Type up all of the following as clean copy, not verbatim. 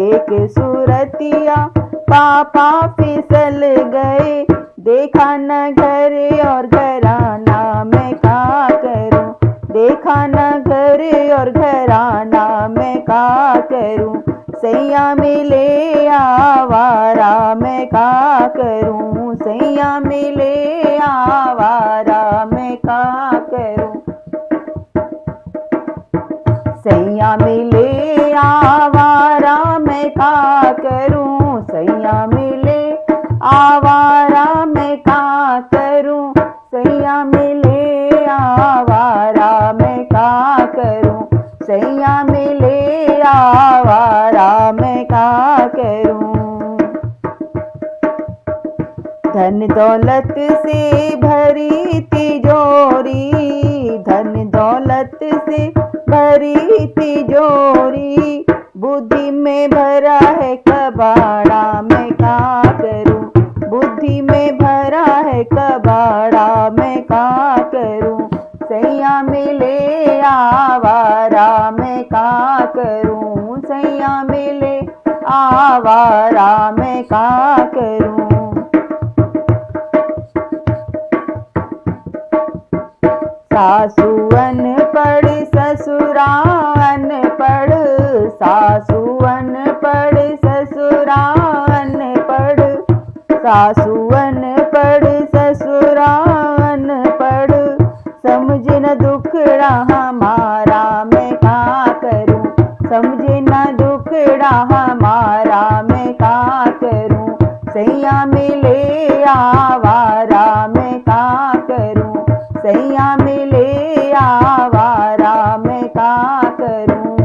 देख सूरतिया पापा फिसल गए, देखा न घर और घराना मैं का करूं, देखा न घर और घराना मैं का करूं, सैया मिले आवारा मैं का करूं, सैया मिले आवारा मैं का करूं, सैया मिले आवारा मैं का करूं, सैया मिले आवारा मैं का करूं, सैया मिले आवारा मैं का करूं, सैया मिले आवारा मैं का करूं। धन दौलत से भरी तिजोरी, धन दौलत से भरी तिजोरी, बुद्धि में भरा है कबाड़ा मैं का करूं, बुद्धि में भरा है कबाड़ा मैं का करूं, सैया मिले आवारा मैं का करूं, सैया मिले आवारा मैं का करूं। सासू अनपढ़ ससुरा अनपढ़, सासू अनपढ़ ससुरा अनपढ़, सासू अनपढ़ ससुरा अनपढ़, समझे न दुखड़ा हमारा मैं का करूं, समझे न दुखड़ा हमारा मैं का करूं, सैया मिले आवारा मैं का करूं, सैया मिले आवारा मैं का करूं।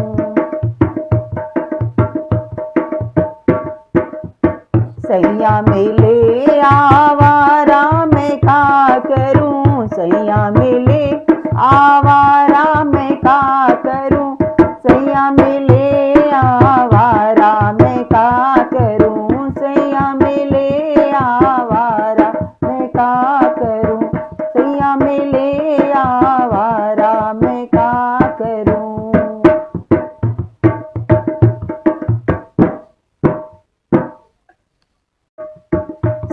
सैया मिले आवारा मैं का करूं, सैया मिले आवारा मैं का करूं, सैया मिले आवारा मैं का करूं, सैया मिले आवारा मैं का करूं, सैया मिले आवारा मैं का करूं।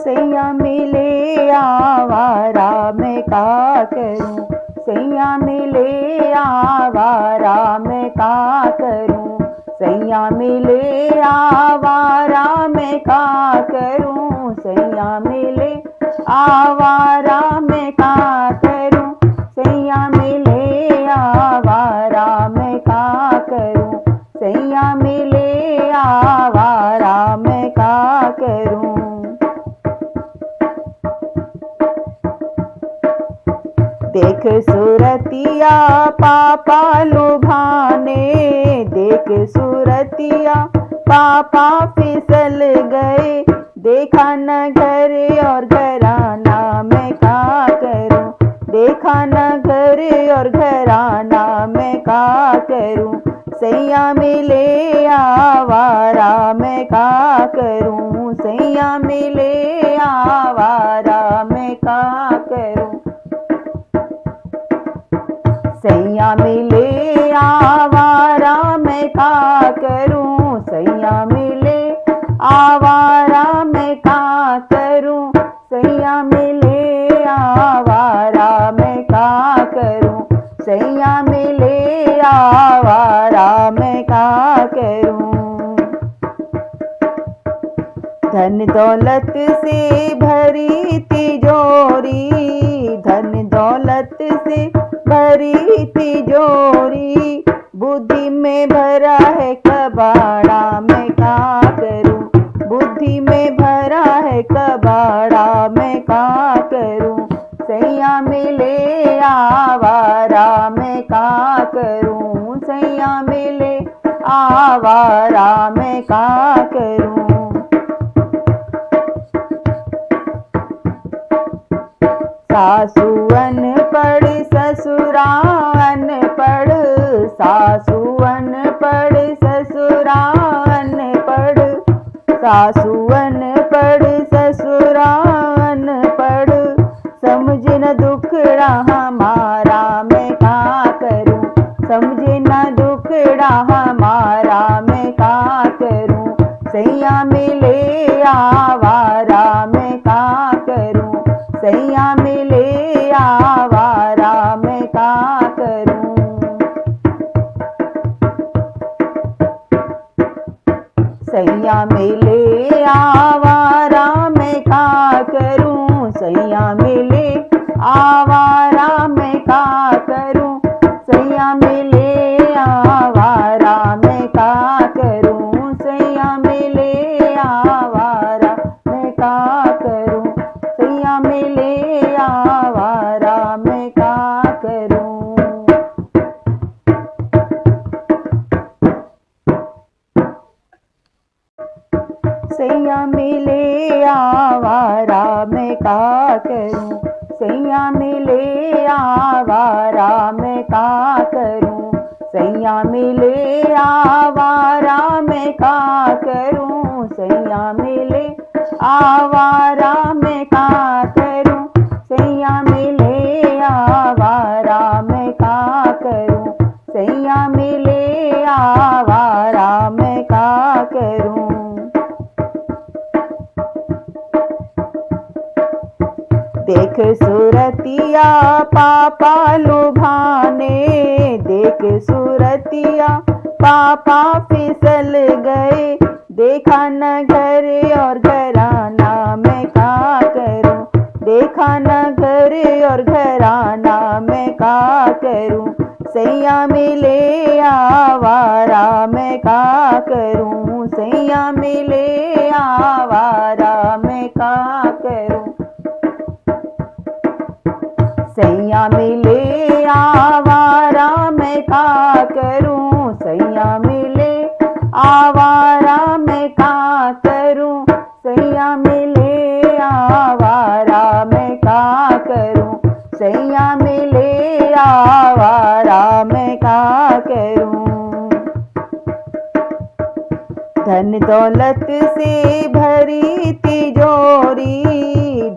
सैया मिले आवारा मैं का करूं, सैया मिले आवारा मैं का करूं, सैया मिले आवारा मैं का करूं, सैया मिले आवारा मैं का करूं, सैया मिले आवारा मैं का करूं, सैया मिले आवारा मैं का करूं। देख सूरतिया पापा लुभाने, देख सूरतिया पापा फिसल गए, देखा न घर और घराना मैं का करूं, देखा न घर और घराना मैं का करूं, सैया मिले आवारा मैं का करूं, सैया मिले आवारा मैं का करूं, सैया मिले आवारा मैं का करूं, सैया मिले आवारा मैं का करूं, सैया मिले आवारा मैं का करूं, सैया मिले आवारा मैं का करूं। धन दौलत से भरी तिजोरी, धन दौलत से भरी तिजोरी, बुद्धि में भरा है कबाड़ा मैं का करूं, बुद्धि में भरा है कबाड़ा मैं का करूं, सैया मिले आवारा मैं का करूं, सैया मिले आवारा मैं का करूं। सासू अनपढ़ ससुरा अनपढ़, सासू अनपढ़ ससुरा अनपढ़, सासू अनपढ़ ससुरा अनपढ़, समझे न दुखड़ा हमारा मैं का करूं, समझे न दुखड़ा हमारा मैं का करूं, सैया मिले आवारा मैं का करूं, सैया मिले आवारा मैं का करूं। सैया मिले आवारा मैं का करूं, सैया मिले आवारा मैं का करूं, सैया मिले आवारा मैं का करूं, सैया मिले आवारा मैं का करूं, सैया मिले आवारा मैं का करूं। सैया मिले आवारा मैं का करूं, सैया मिले आवारा मैं का करूं, सैया मिले आवारा मैं का करूं, सैया मिले आवारा मैं का करूं, सैया मिले आवारा मैं का करूं, सैया मिले आवारा मैं का करूं। देख सूरतिया पापा लुभाने, देख सूरतिया पापा फिसल गए, देखा न घर और घराना मैं का करूं, देखा न घर और घराना मैं का करूं, सैया मिले आवारा मैं का करूं, सैया मिले आवारा मैं का करूं। सैया मिले आवारा मैं का करूं, सैया मिले आवारा मैं का करूं, सैया मिले आवारा मैं का करूं, सैया मिले आवारा मैं का करूं। धन दौलत से भरी तिजोरी,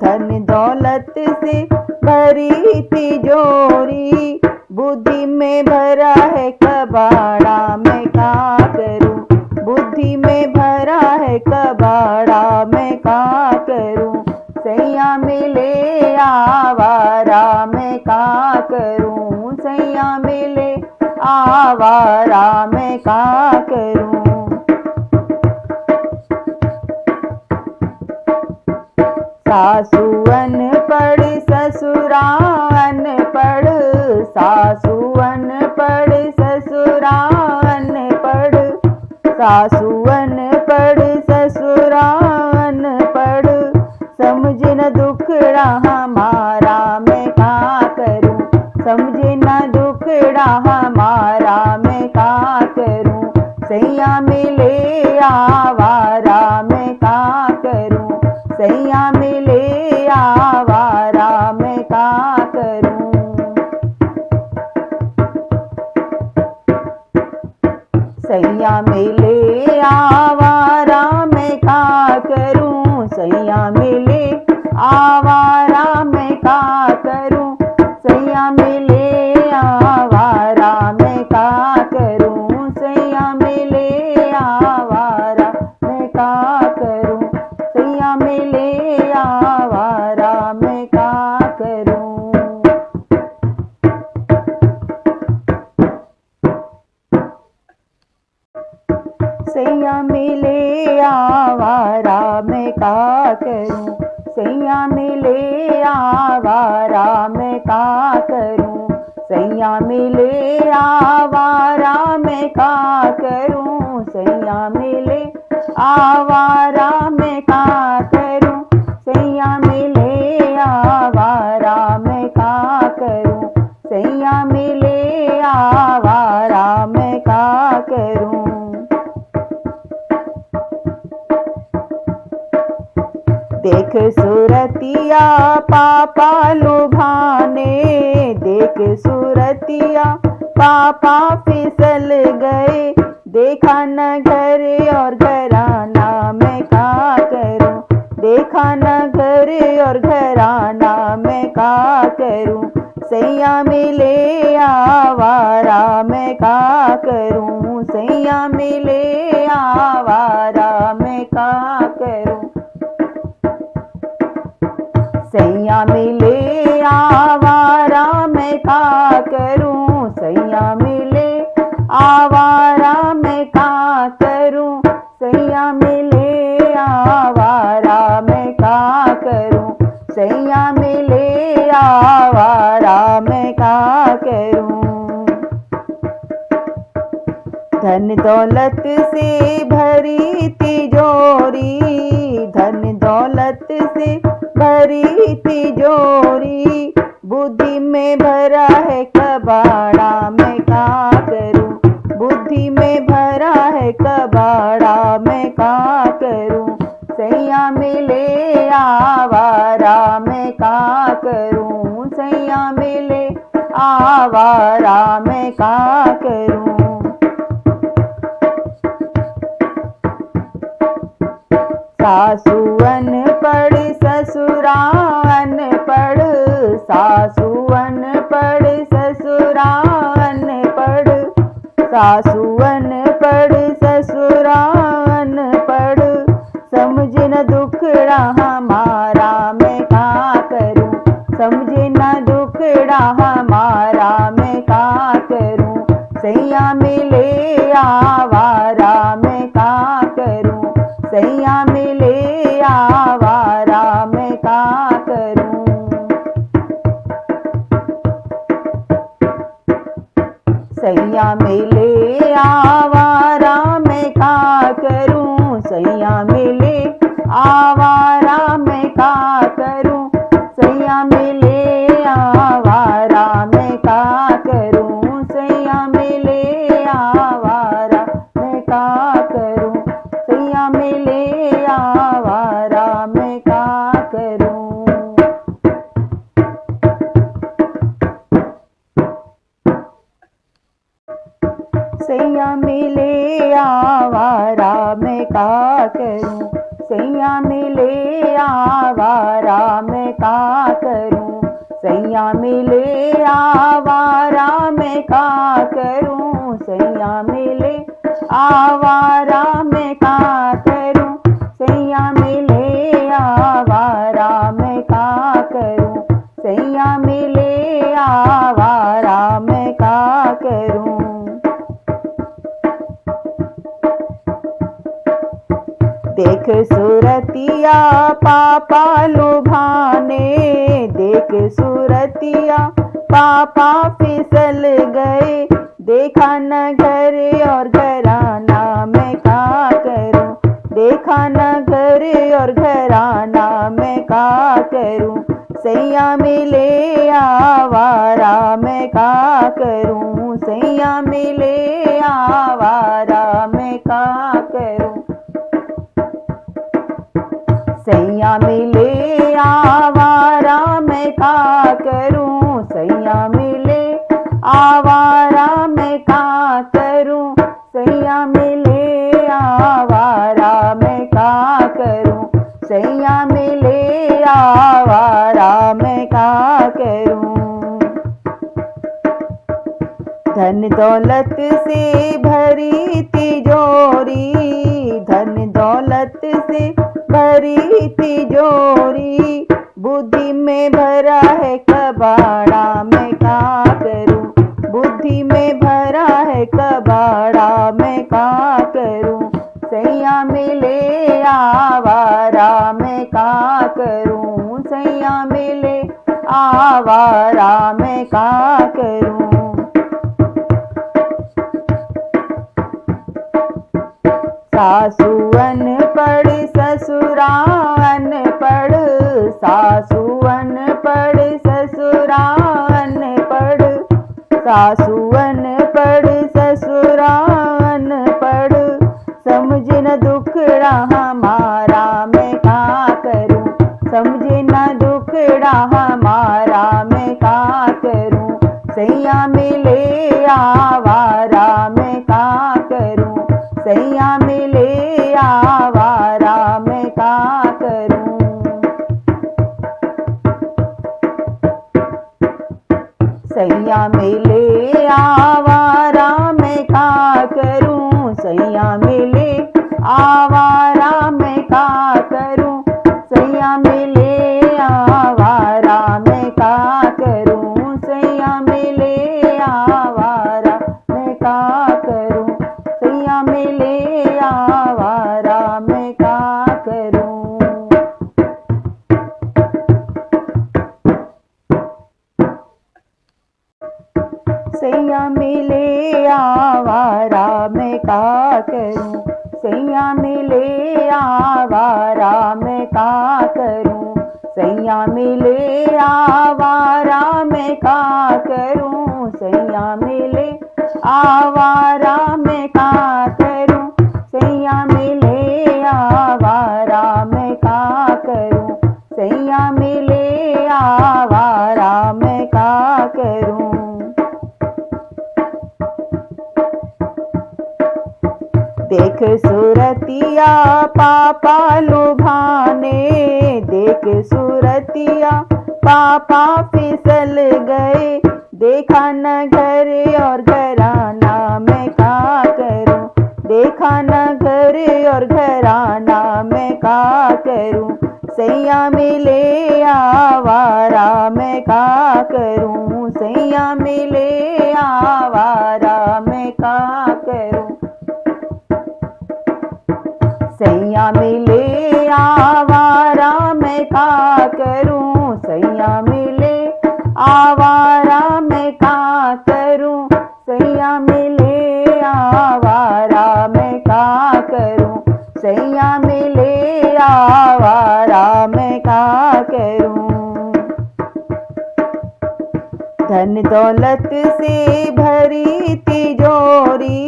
धन दौलत से भरी तिजोरी, बुद्धि में भरा है कबाड़ा मैं का करूं, बुद्धि में भरा है कबाड़ा मैं का करूं, सैया मिले आवारा मैं का करूं, सैया मिले आवारा मैं का करूं। सासू अनपढ़ ससुरा अनपढ़, सासू अनपढ़ ससुरा अनपढ़, सासू अनपढ़ ससुरा अनपढ़, समझे न दुखड़ा हमारा मैं का करूं, समझे न दुखड़ा हमारा मैं का करूं, सैया मिले आवारा मैं का करूं, सैया मिले आवारा मैं का करूं। सैया मिले आवारा मैं का करूं, सैया मिले आवारा मैं का करूं, सैया मिले आवारा मैं का करूं, सैया मिले आवारा मैं का करूं, सैया मिले आवारा मैं का करूं। सैया मिले आवारा मैं का करूं, सैया मिले आवारा मैं का करूं, सैया मिले आवारा मैं का करूं, सैया मिले आवारा मैं का करूं, सैया मिले आवारा मैं का करूं, सैया मिले आवारा मैं का करूं। देख सूरतिया पापा लुभाने, देख सूरतिया पापा फिसल गए, देखा न घर और घराना मैं का करूं, देखा न घर और घराना मैं का करूं, सैया मिले आवारा मैं का करूं, सैया मिले आवारा मैं मैं का करूं। सैया मिले आवारा मैं का करूं, सैया मिले आवारा मैं का करूं, सैया मिले आवारा मैं का करूं, सैया मिले आवारा मैं का करूं। धन दौलत से भरी तिजोरी, धन दौलत से भरी तिजोरी, बुद्धि में भरा है कबाड़ा मैं का करूं, बुद्धि में भरा है कबाड़ा मैं का करूं। सैया मिले आवारा मैं का करूं, सैया मिले आवारा मैं का करूं। सासू अनपढ़ ससुरा अनपढ़, सासू अनपढ़ ससुरा अनपढ़, सासू अनपढ़ ससुरा अनपढ़, समझे न दुखड़ा हमारा मैं का करूं, समझे न दुखड़ा हमारा मैं का करूं। सैया मिले आवारा मैं का करूं, सैया मिले आवारा मैं का करूं। सैया मिले आवारा मैं का करूं, सैया मिले आवारा मैं का करूं, सैया मिले आवारा मैं का करूं, सैया मिले आवारा मैं का करूं, सैया मिले आवारा मैं का करूं। सैया मिले आवारा मैं का करूं, सैया मिले आवारा मैं का करूं, सैया मिले आवारा मैं का करूं, सैया मिले आवारा मैं का करूं, सैया मिले आवारा मैं का करूं, सैया मिले आवारा मैं का करूं। देख सूरतिया पापा लुभाने, देख सूरतिया पापा फिसल गए, देखा न घर और घराना मैं का करूं, देखा न घर और घराना मैं का करूं। सैया मिले आवारा मैं का करूं, सैया मिले आवारा मैं का करूं। सैया मिले आवारा मैं का करूं, सैया मिले आवारा मैं का करूं, सैया मिले आवारा मैं का करूं, सैया मिले आवारा मैं का करूं। धन दौलत से भरी तिजोरी, धन दौलत से भरी तिजोरी, बुद्धि में भरा है कबाड़ा मैं का करूं, बुद्धि में भरा है कबाड़ा मैं का करूं। सैया मिले आवारा मैं का करूं, सैया मिले आवारा मैं का करूं। सासू अनपढ़ ससुरा अनपढ़, सासू अनपढ़ ससुरा अनपढ़, सासू अनपढ़ ससुरा अनपढ़, समझे न दुखड़ा हमारा मैं का करूं, समझे न दुखड़ा हमारा मैं का करूं। सैया मिले आवारा मैं का करूं, सैया मिले आवारा मैं का करूं। सैया मिले आवारा मैं का करूं, सैया मिले आवारा सैया मिले आवारा मैं का करूं, सैया मिले आवारा मैं का करूं, सैया मिले आवारा मैं का करूं, सैया मिले आवारा मैं का करूं, सैया मिले आवारा मैं का करूं। देख सूरतिया पापा लुभाने, देख सूरतिया पापा फिसल गए, देखा न घर और घराना मैं का करूं, देखा न घर और घराना मैं का करूं, सैया मिले आवारा मैं का करूं, सैया मिले आवारा मैं का करूं, सैया मिले आवारा मैं का करूं, सैया मिले आवारा मैं का करूं, सैया मिले आवारा मैं का करूं, सैया मिले आवारा मैं का करूं। धन दौलत से भरी तिजोरी,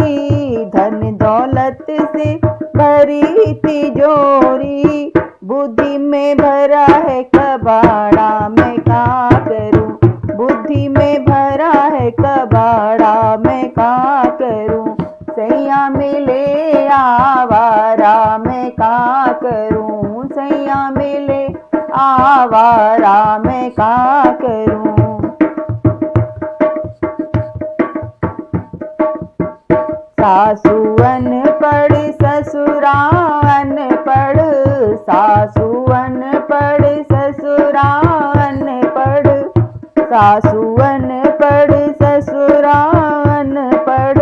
धन दौलत से भरी तिजोरी, बुद्धि में भरा है कबाड़ा मैं का करूं, बुद्धि में भरा है कबाड़ा मैं का करूं, सैया मिले आवारा मैं का करूं, सैया मिले आवारा मैं का करूं। सासू अनपढ़ ससुरा अनपढ़, सासू अनपढ़ ससुरा अनपढ़, सासू अनपढ़ ससुरा अनपढ़,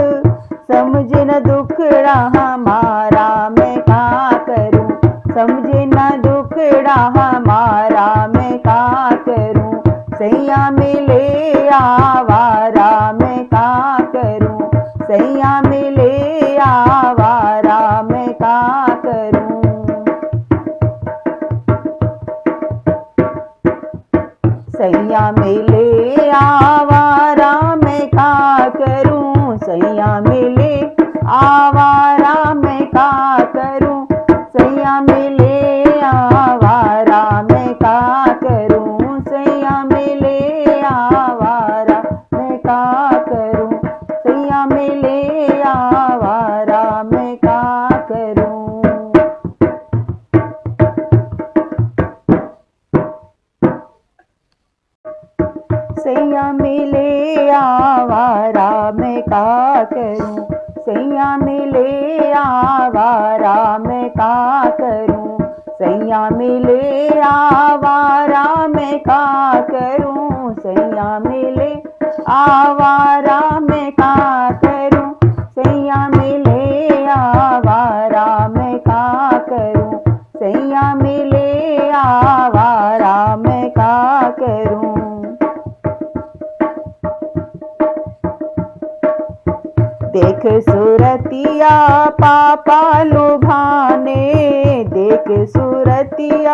समझे न दुखड़ा हमारा मैं का करूं, समझे न दुखड़ा हमारा मैं का करूं, सैया मिले आवारा मैं का करूं, सैया मिले आवारा मैं का करूं। सैया मिले आवारा मैं का करूं, सैया मिले आवारा मैं का करूं, सैया मिले आवारा मैं का करूं, सैया मिले आवारा मैं का करूं, सैया मिले आवारा मैं का करूं। सैया मिले आवारा मैं का करूं, सैया मिले आवारा मैं का करूं, सैया मिले आवारा मैं का करूं, सैया मिले आवारा मैं का करूं, सैया मिले आवारा मैं का करूं, सैया मिले आवारा मैं का करूं। देख सूरतिया पापा लुभाने, देख सूरतिया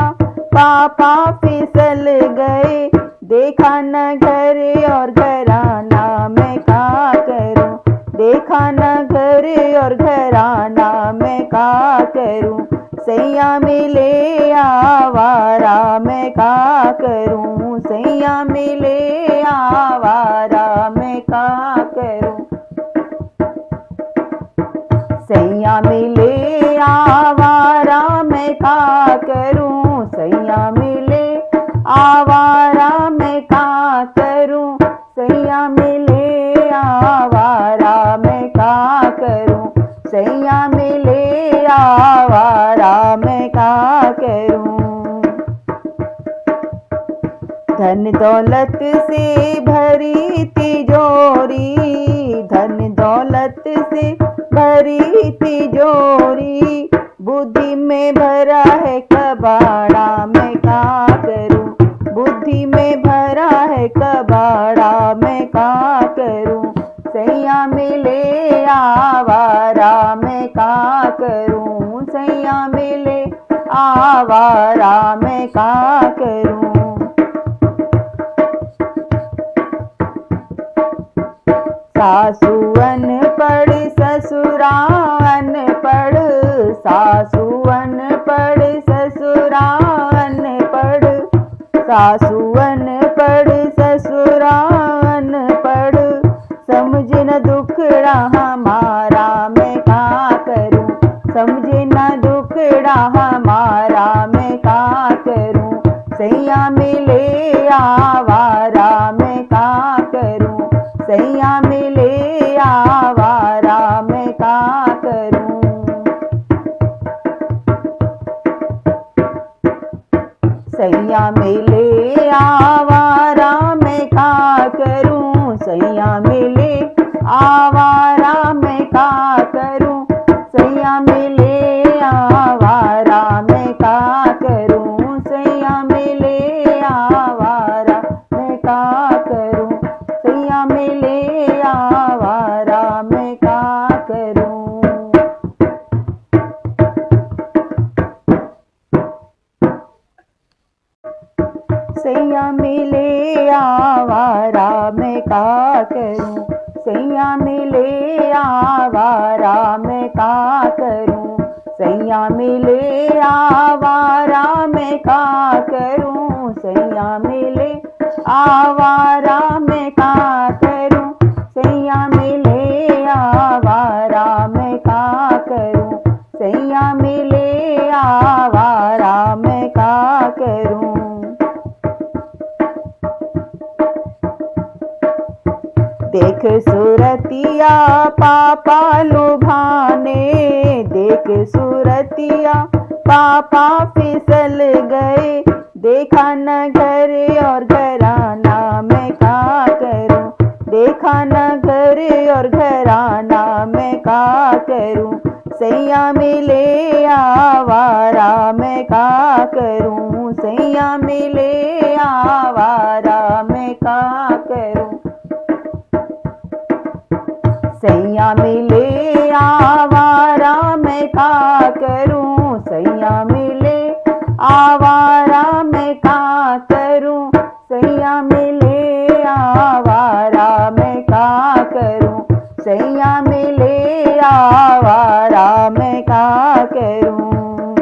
पापा फिसल गए, देखा न घर और घराना मैं का करूं, देखा न घर और घराना मैं का करूं, सैया मिले आवारा मैं का करूं, सैया मिले आवारा मैं का करूं, सैया मिले आवारा मैं का करूं, सैया मिले आवारा मैं का करूं, सैया मिले आवारा मैं का करूं, सैया मिले आवारा मैं का करूं। धन दौलत से भरी तिजोरी, धन दौलत से भरी तिजोरी, बुद्धि में भरा है कबाड़ा मैं का करूं, बुद्धि में भरा है कबाड़ा मैं का करूं, सैया मिले आवारा मैं का करूं, आवारा मैं का करूं। सासू अनपढ़ ससुरा अनपढ़, सासू अनपढ़ ससुरा अनपढ़, सासू अनपढ़ ससुरा अनपढ़, समझे न दुखड़ा हमारा मैं का करूं। समझे न दुखड़ा हमारा मैं का करूं। सैया मिले आवारा मैं का करूं। सैया मिले आवारा मैं का करूं। सैया मिले आवारा मैं का करूं। सैया मिले आवारा मैं का करूं। सैया मिले आवारा मैं का करूं। सैया मिले आवारा मैं का करूं। सैया मिले आवारा मैं का करूं। सैया मिले आवारा मैं का करूं। सैया मिले आवारा मैं का करूं। सैया मिले आवारा मैं का करूं। सैया मिले आवारा मैं का करूं। सैया मिले आवारा मैं का करूं। सैया मिले आवारा मैं का करूं। देख सूरतिया पापा लुभाने, देख सूरतिया पापा फिसल गए। देखा न घर और घराना मैं का करूं। देखा न घर और घराना मैं का करूं। सैया मिले आवारा मैं का करूं। सैया मिले आवारा मैं का करूं। सैया मिले आवारा मैं का करूं। सैया मिले आवारा मैं का करूं। सैया मिले आवारा मैं का करूं। सैया मिले आवारा मैं का करूं।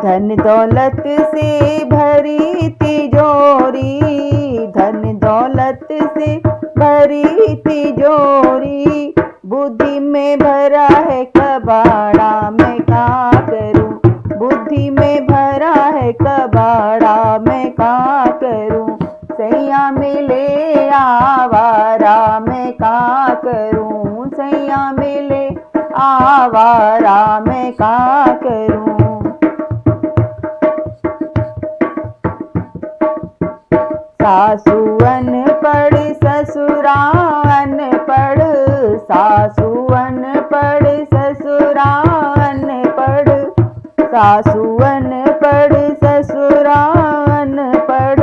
धन दौलत से भरी तिजोरी, धन दौलत से भरी तिजोरी, बुद्धि में भरा है कबाड़ा मैं का करूं। बुद्धि में भरा है कबाड़ा मैं का करूं। सैया मिले आवारा मैं का करूं। सैया मिले आवारा मैं का करूं। सासू अनपढ़ ससुरा अनपढ़, सासू अनपढ़ ससुरा अनपढ़, सासू अनपढ़ ससुरा अनपढ़,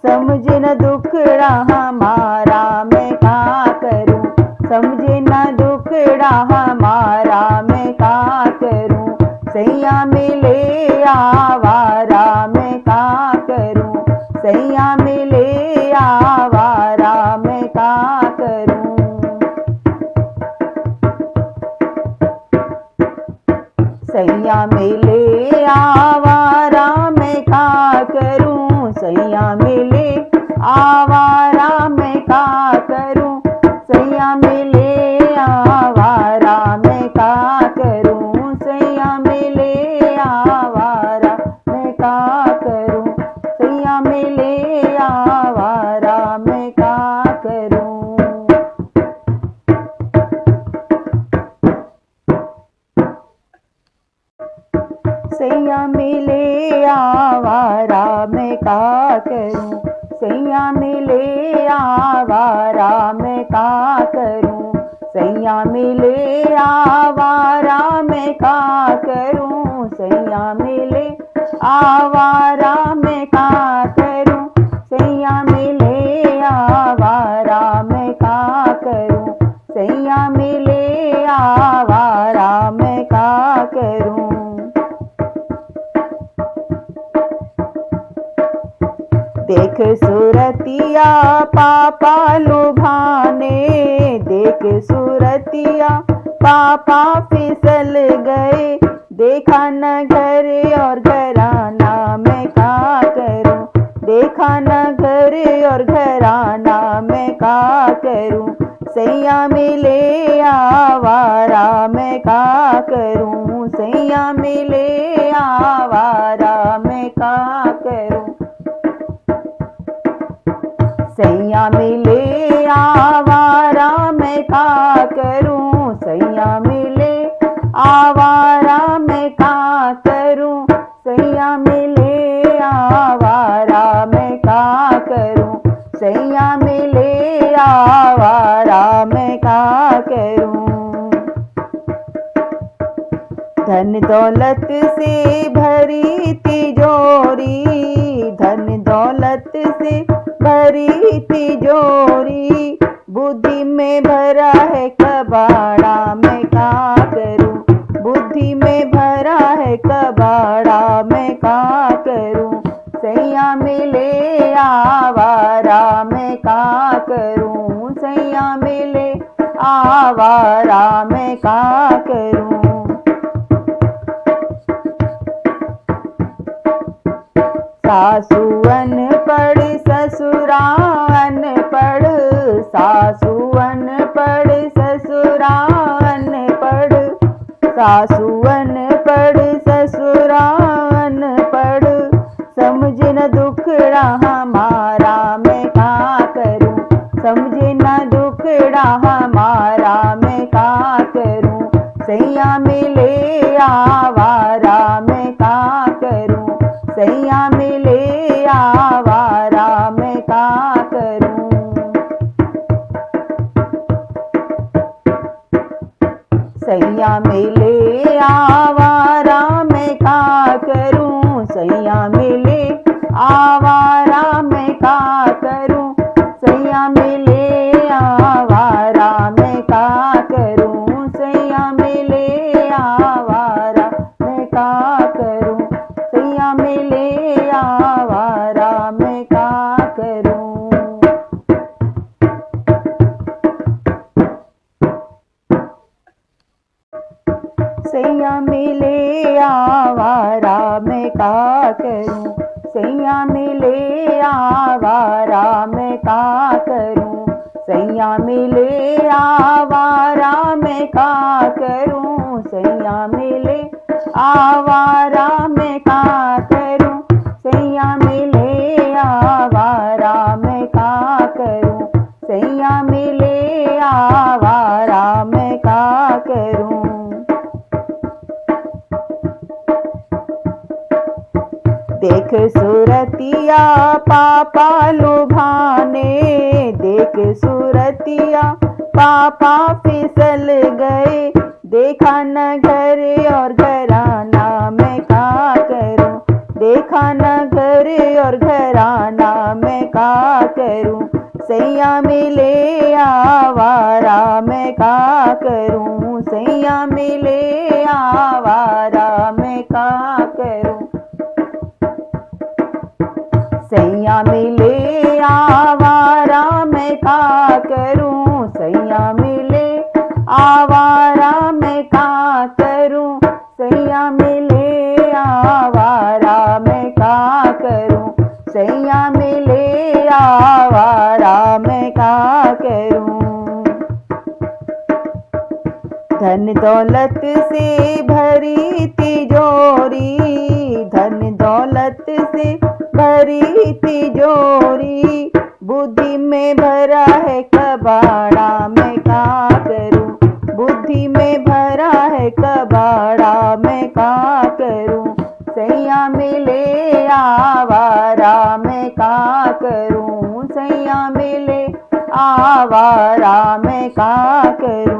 समझे न दुखड़ा हमारा मैं का करूं। समझे न दुखड़ा हमारा मैं का करूं। सैया मिले आवारा मैं का करूं। सैया मिले आवारा मैं का करूं। सैया मिले आवारा मैं का करूं। सैया मिले आवारा मैं का करूं। सैया मिले आवारा मैं का करूं। सैया मिले आवारा मैं का करूं। सैया मिले आवारा मैं का करूं। सैया मिले आवारा मैं का करूं। सैया मिले आवारा मैं का करूं। सैया मिले आवारा मैं का करूं। सैया मिले आवारा मैं का करूं। सैया मिले आवारा मैं का करूं। सैया मिले आवारा मैं का करूं। सूरतिया पापा लुभाने, देख सूरतिया पापा फिसल गए। देखा न घर और घराना मैं क्या करूं, देखा न घर और घराना मैं क्या करूं। सैया मिले आवारा मैं क्या करूं, सैया मिले आवारा मैं क्या करूं। सैया मिले आवारा मैं क्या करूं, सैया मिले आवारा मैं क्या करूं। सैया मिले आवारा मैं क्या करूं, सैया मिले आवारा मैं क्या करूं। धन दौलत से भरी तिजोरी, धन दौलत से भरी तिजोरी, बुद्धि में भरा है कबाड़ा मैं क्या करूं, बुद्धि में भरा है कबाड़ा मैं क्या करूं। सैया मिले आवारा मैं क्या करूं, सैया मिले आवारा मैं क्या करूं। सासू अनपढ़ ससुरा अनपढ़, सासू अनपढ़ ससुरा अनपढ़, सासू अनपढ़ ससुरा अनपढ़। समझे न दुखड़ा हमारा मैं क्या करूं, समझे न दुखड़ा हमारा मैं क्या करूं। सैया मिले आवारा मैं क्या करूं, सैया मिले आवारा मैं क्या करूं। सैया मिले आवारा मैं क्या करूं, सैया मिले आवारा मैं क्या करूं। सैया मिले आवारा मैं क्या करूं, सैया मिले आवारा मैं क्या करूं। सैया मिले आवारा मैं क्या करूं। सैया मिले आवारा मैं क्या करूं, सैया मिले आवारा मैं क्या करूं। सैया मिले आवारा मैं क्या करूं, सैया मिले आवारा मैं क्या करूं। सैया मिले आवारा मैं क्या करूं, सैया मिले आवारा मैं क्या करूं। देख सूरतिया पापा लुभाने, देख सूरतिया पापा फिसल गए। देखा न घर और घराना मैं क्या करूं, देखा न घर और घराना मैं क्या करूं। सैया मिले आवारा मैं क्या करूं, सैया मिले आवारा मैं क्या करूं। सैया मिले आवारा मैं क्या करूं, सैया मिले आवारा मैं क्या करूं। सैया मिले आवारा मैं क्या करूं, सैया मिले आवारा मैं क्या करूं। धन दौलत से भरी तिजोरी, धन दौलत से भरी तिजोरी, बुद्धि में भरा है कबाड़ा मैं क्या करूं, बुद्धि में भरा है कबाड़ा मैं क्या करूं। सैया मिले आवारा मैं क्या करूं, सैया मिले आवारा मैं क्या करूं।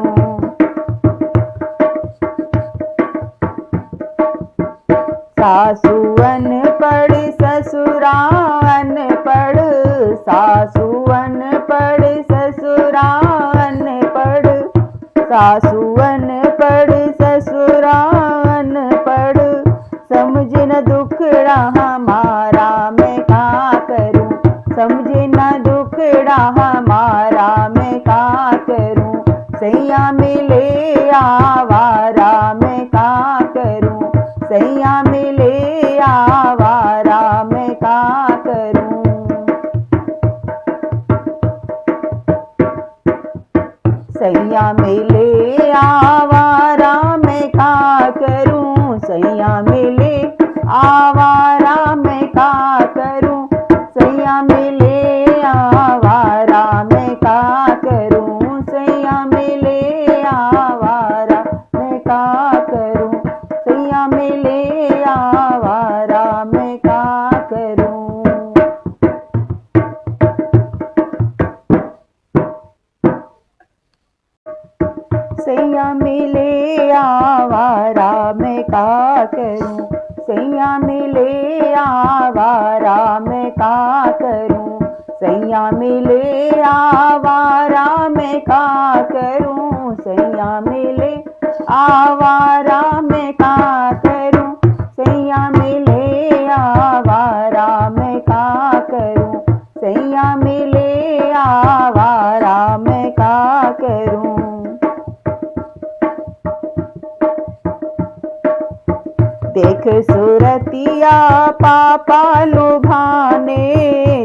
सासू अनपढ़ ससुरा अनपढ़, सासू अनपढ़ ससुरा अनपढ़, सासू अनपढ़ ससुरा अनपढ़। समझे न दुखड़ा हमारा मैं क्या करूं, आवारा मैं का करूं, सैया मिले आवारा मैं का करूं। सैया मिले आवारा मैं का करूं, सैया मिले आवारा मैं का करूं, सैया मिले आवारा मैं का करूं, सैया मिले आवारा मैं का करूं, सैया मिले आवारा मैं का करूं। सैया मिले आवारा मैं का करूं, सैया मिले आवारा मैं का करूं, सैया मिले आवारा मैं का करूं, सैया मिले आवारा मैं का करूं, सैया मिले आवारा मैं का करूं, सैया मिले आवारा मैं का करूं। देख सूरतिया पापा लुभाने,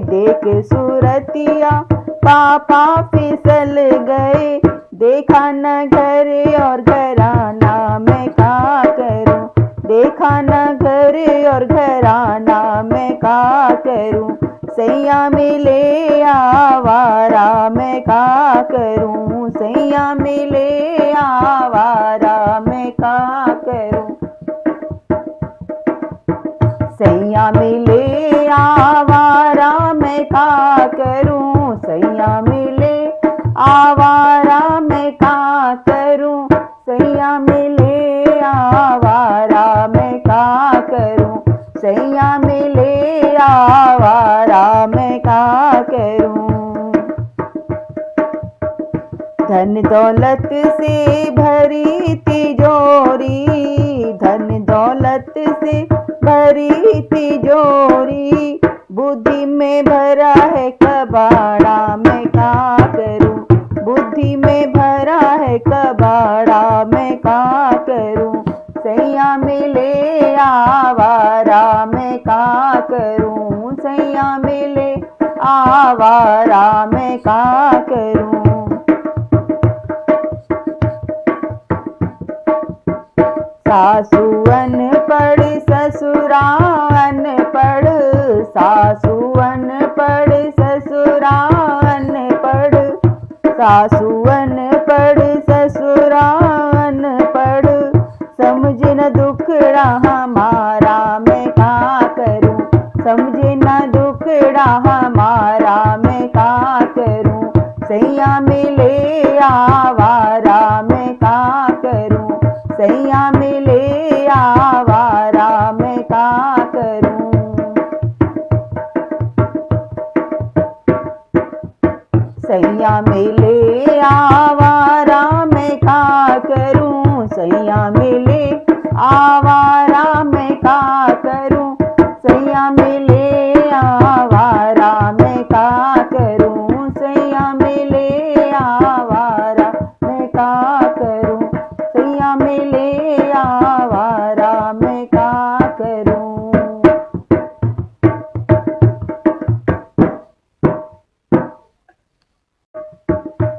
देख सूरतिया पापा फिसल गए, देखा न घर और घराना मैं का करूं, देखा न घर और घराना मैं का करूं, सैया मिले आवारा मैं का करूं, सैया मिले आवारा मैं का करूं। सैया मिले आवारा मैं का करूं, सैया मिले आवारा मैं का करूं, सैया मिले आवारा मैं का करूं, सैया मिले आवारा मैं का करूं। धन दौलत से भरी तिजोरी, धन दौलत से भरी तिजोरी, बुद्धि में भरा है कबाड़ा मैं का करूं, बुद्धि में भरा है कबाड़ा मैं का करूं, सैया मिले आवारा मैं का करूं, सैया मिले आवारा मैं का करूं। सासू अनपढ़ ससुरा अनपढ़, सासू अनपढ़ ससुरा अनपढ़, सासू अनपढ़ ससुरा अनपढ़, समझे न दुखड़ा हमारा मैं का करूं, समझे न दुखड़ा हमारा मैं का करूं, सैया मिले आवारा मैं का करूं, सैया मिले आवारा मैं का करूं। सैया मिले आवारा मैं का करूं, सैया मिले आवारा मैं का करूं, सैया मिले आवारा मैं का करूं, सैया मिले आवारा मैं का करूं, सैया मिले आवारा मैं का करूं।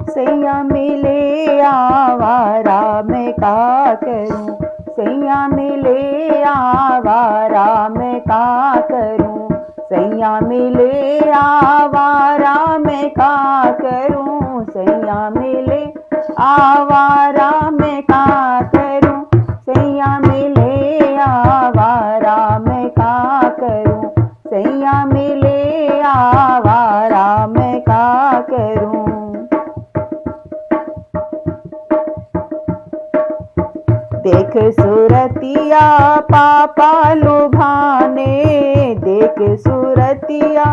सैया मिले आवारा मैं का करूं, सैया मिले आवारा मैं का करूं, सैया मिले आवारा मैं का करूं, सैया मिले आवारा मैं का करूं, सैया मिले आवारा मैं का करूं, सैया मिले आवारा मैं का करूं। देख सूरतिया पापा लुभाने, देख सूरतिया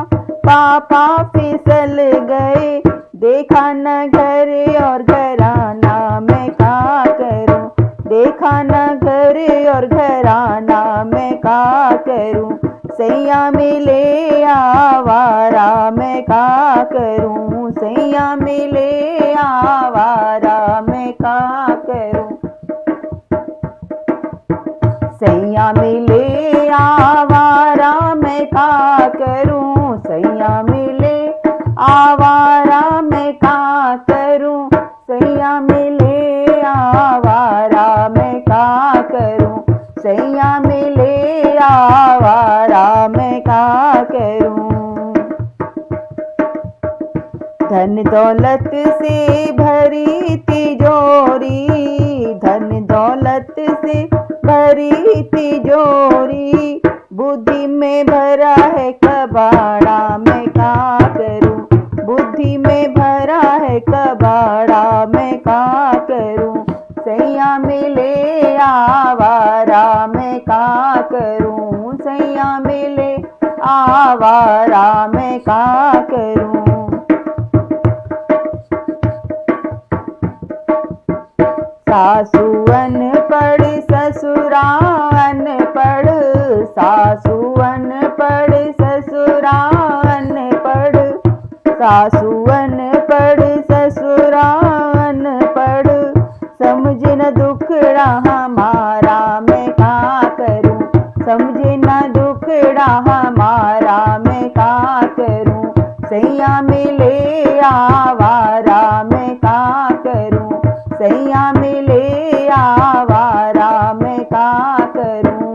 पापा फिसल गए, देखा न घर और घराना मैं का करूं, देखा न घर और घराना मैं का करूं, सैया मिले आवारा मैं का करूं, सैया मिले आवारा मैं का करूं, सैया मिले आवारा मैं का करूं, सैया मिले आवारा मैं का करूं, सैया मिले आवारा मैं का करूं, सैया मिले आवारा मैं का करूं। धन दौलत से भरी तिजोरी, धन दौलत से भरी तिजोरी, बुद्धि में भरा है कबाड़ा मैं का करूं, बुद्धि में भरा है कबाड़ा मैं का करूं, सैया मिले आवारा मैं का करूं, सैया मिले आवारा मैं का करूं। सासू अनपढ़ ससुरा अनपढ़, सासू अनपढ़ ससुरा अनपढ़, सासू अनपढ़ ससुरा अनपढ़, समझे न दुखड़ा हमारा मैं का करूं, समझे न दुखड़ा हमारा मैं का करूं, सैया मिले आवारा मैं का करूं, सैया मिले आवारा मैं का करूं।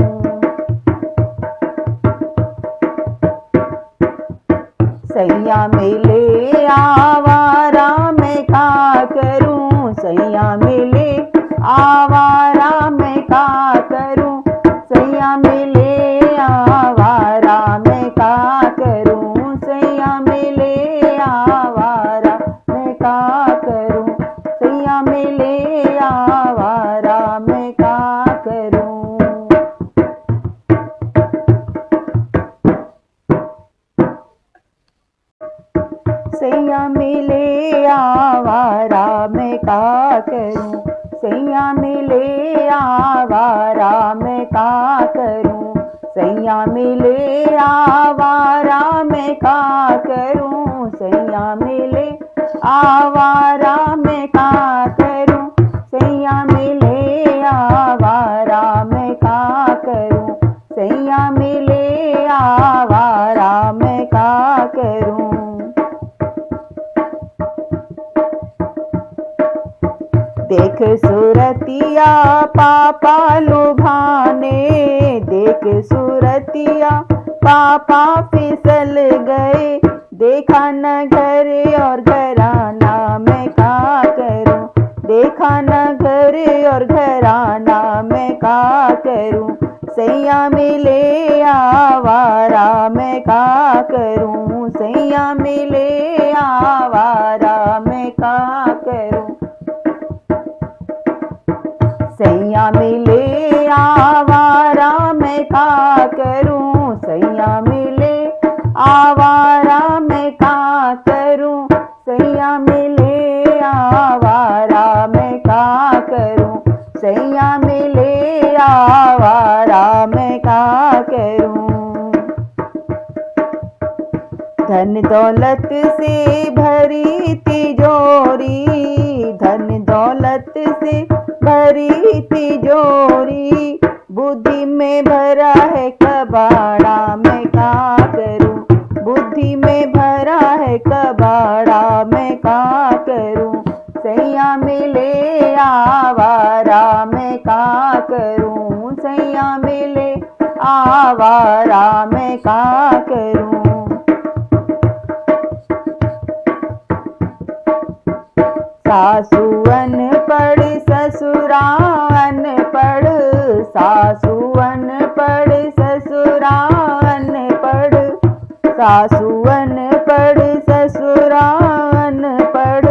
सैया मिले आवारा मैं का करूं, सैया मिले आवारा मैं का करूं, सैया मिले आवारा मैं का करूं, सैया मिले आवारा मैं का करूं, सैया मिले आवारा मैं का करूं। सैया मिले आवारा मैं का करूं, सैया मिले आवारा मैं का करूं, सैया मिले आवारा मैं का करूं, सैया मिले आवारा मैं का करूं, सैया मिले आवारा मैं का करूं, सैया मिले आवारा मैं का करूं। देख सूरतिया पापा लुभाने, देख सूरतिया पापा फिसल गए, देखा न घर और घराना मैं का करूं, देखा न घर और घराना मैं का करूं, सैया मिले आवारा मैं का करूं, सैया मिले आवारा मैं का करूं। सैया मिले आवारा मैं का करूं, सैया मिले आवारा मैं का करूं, सैया मिले आवारा मैं का करूं, सैया मिले आवारा मैं का करूं। धन दौलत से भरी तिजोरी, धन दौलत से भरी तिजोरी, बुद्धि में भरा है कबाड़ा मैं का करूं, बुद्धि में भरा है कबाड़ा मैं का करूं, सैया मिले आवारा मैं का करूं, सैया मिले आवारा मैं का करूं। सासू अनपढ़ ससुरा अनपढ़, सासू अनपढ़ ससुरा अनपढ़, सासू अनपढ़ ससुरा अनपढ़,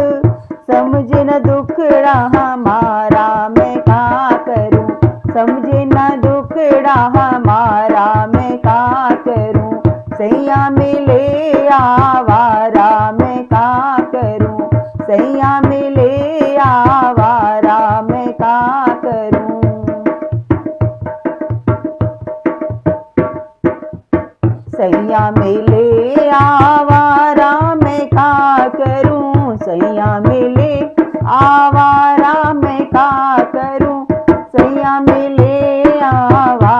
समझे न दुखड़ा हमारा मैं का करूं, समझे न दुखड़ा हमारा मैं का करूं, सैया मिले आवारा मैं का करूं, सैया मिले आवारा मैं का करूं। सैया मिले आवारा मैं का करूं, सैया मिले आवारा मैं का करूं, सैया मिले आवारा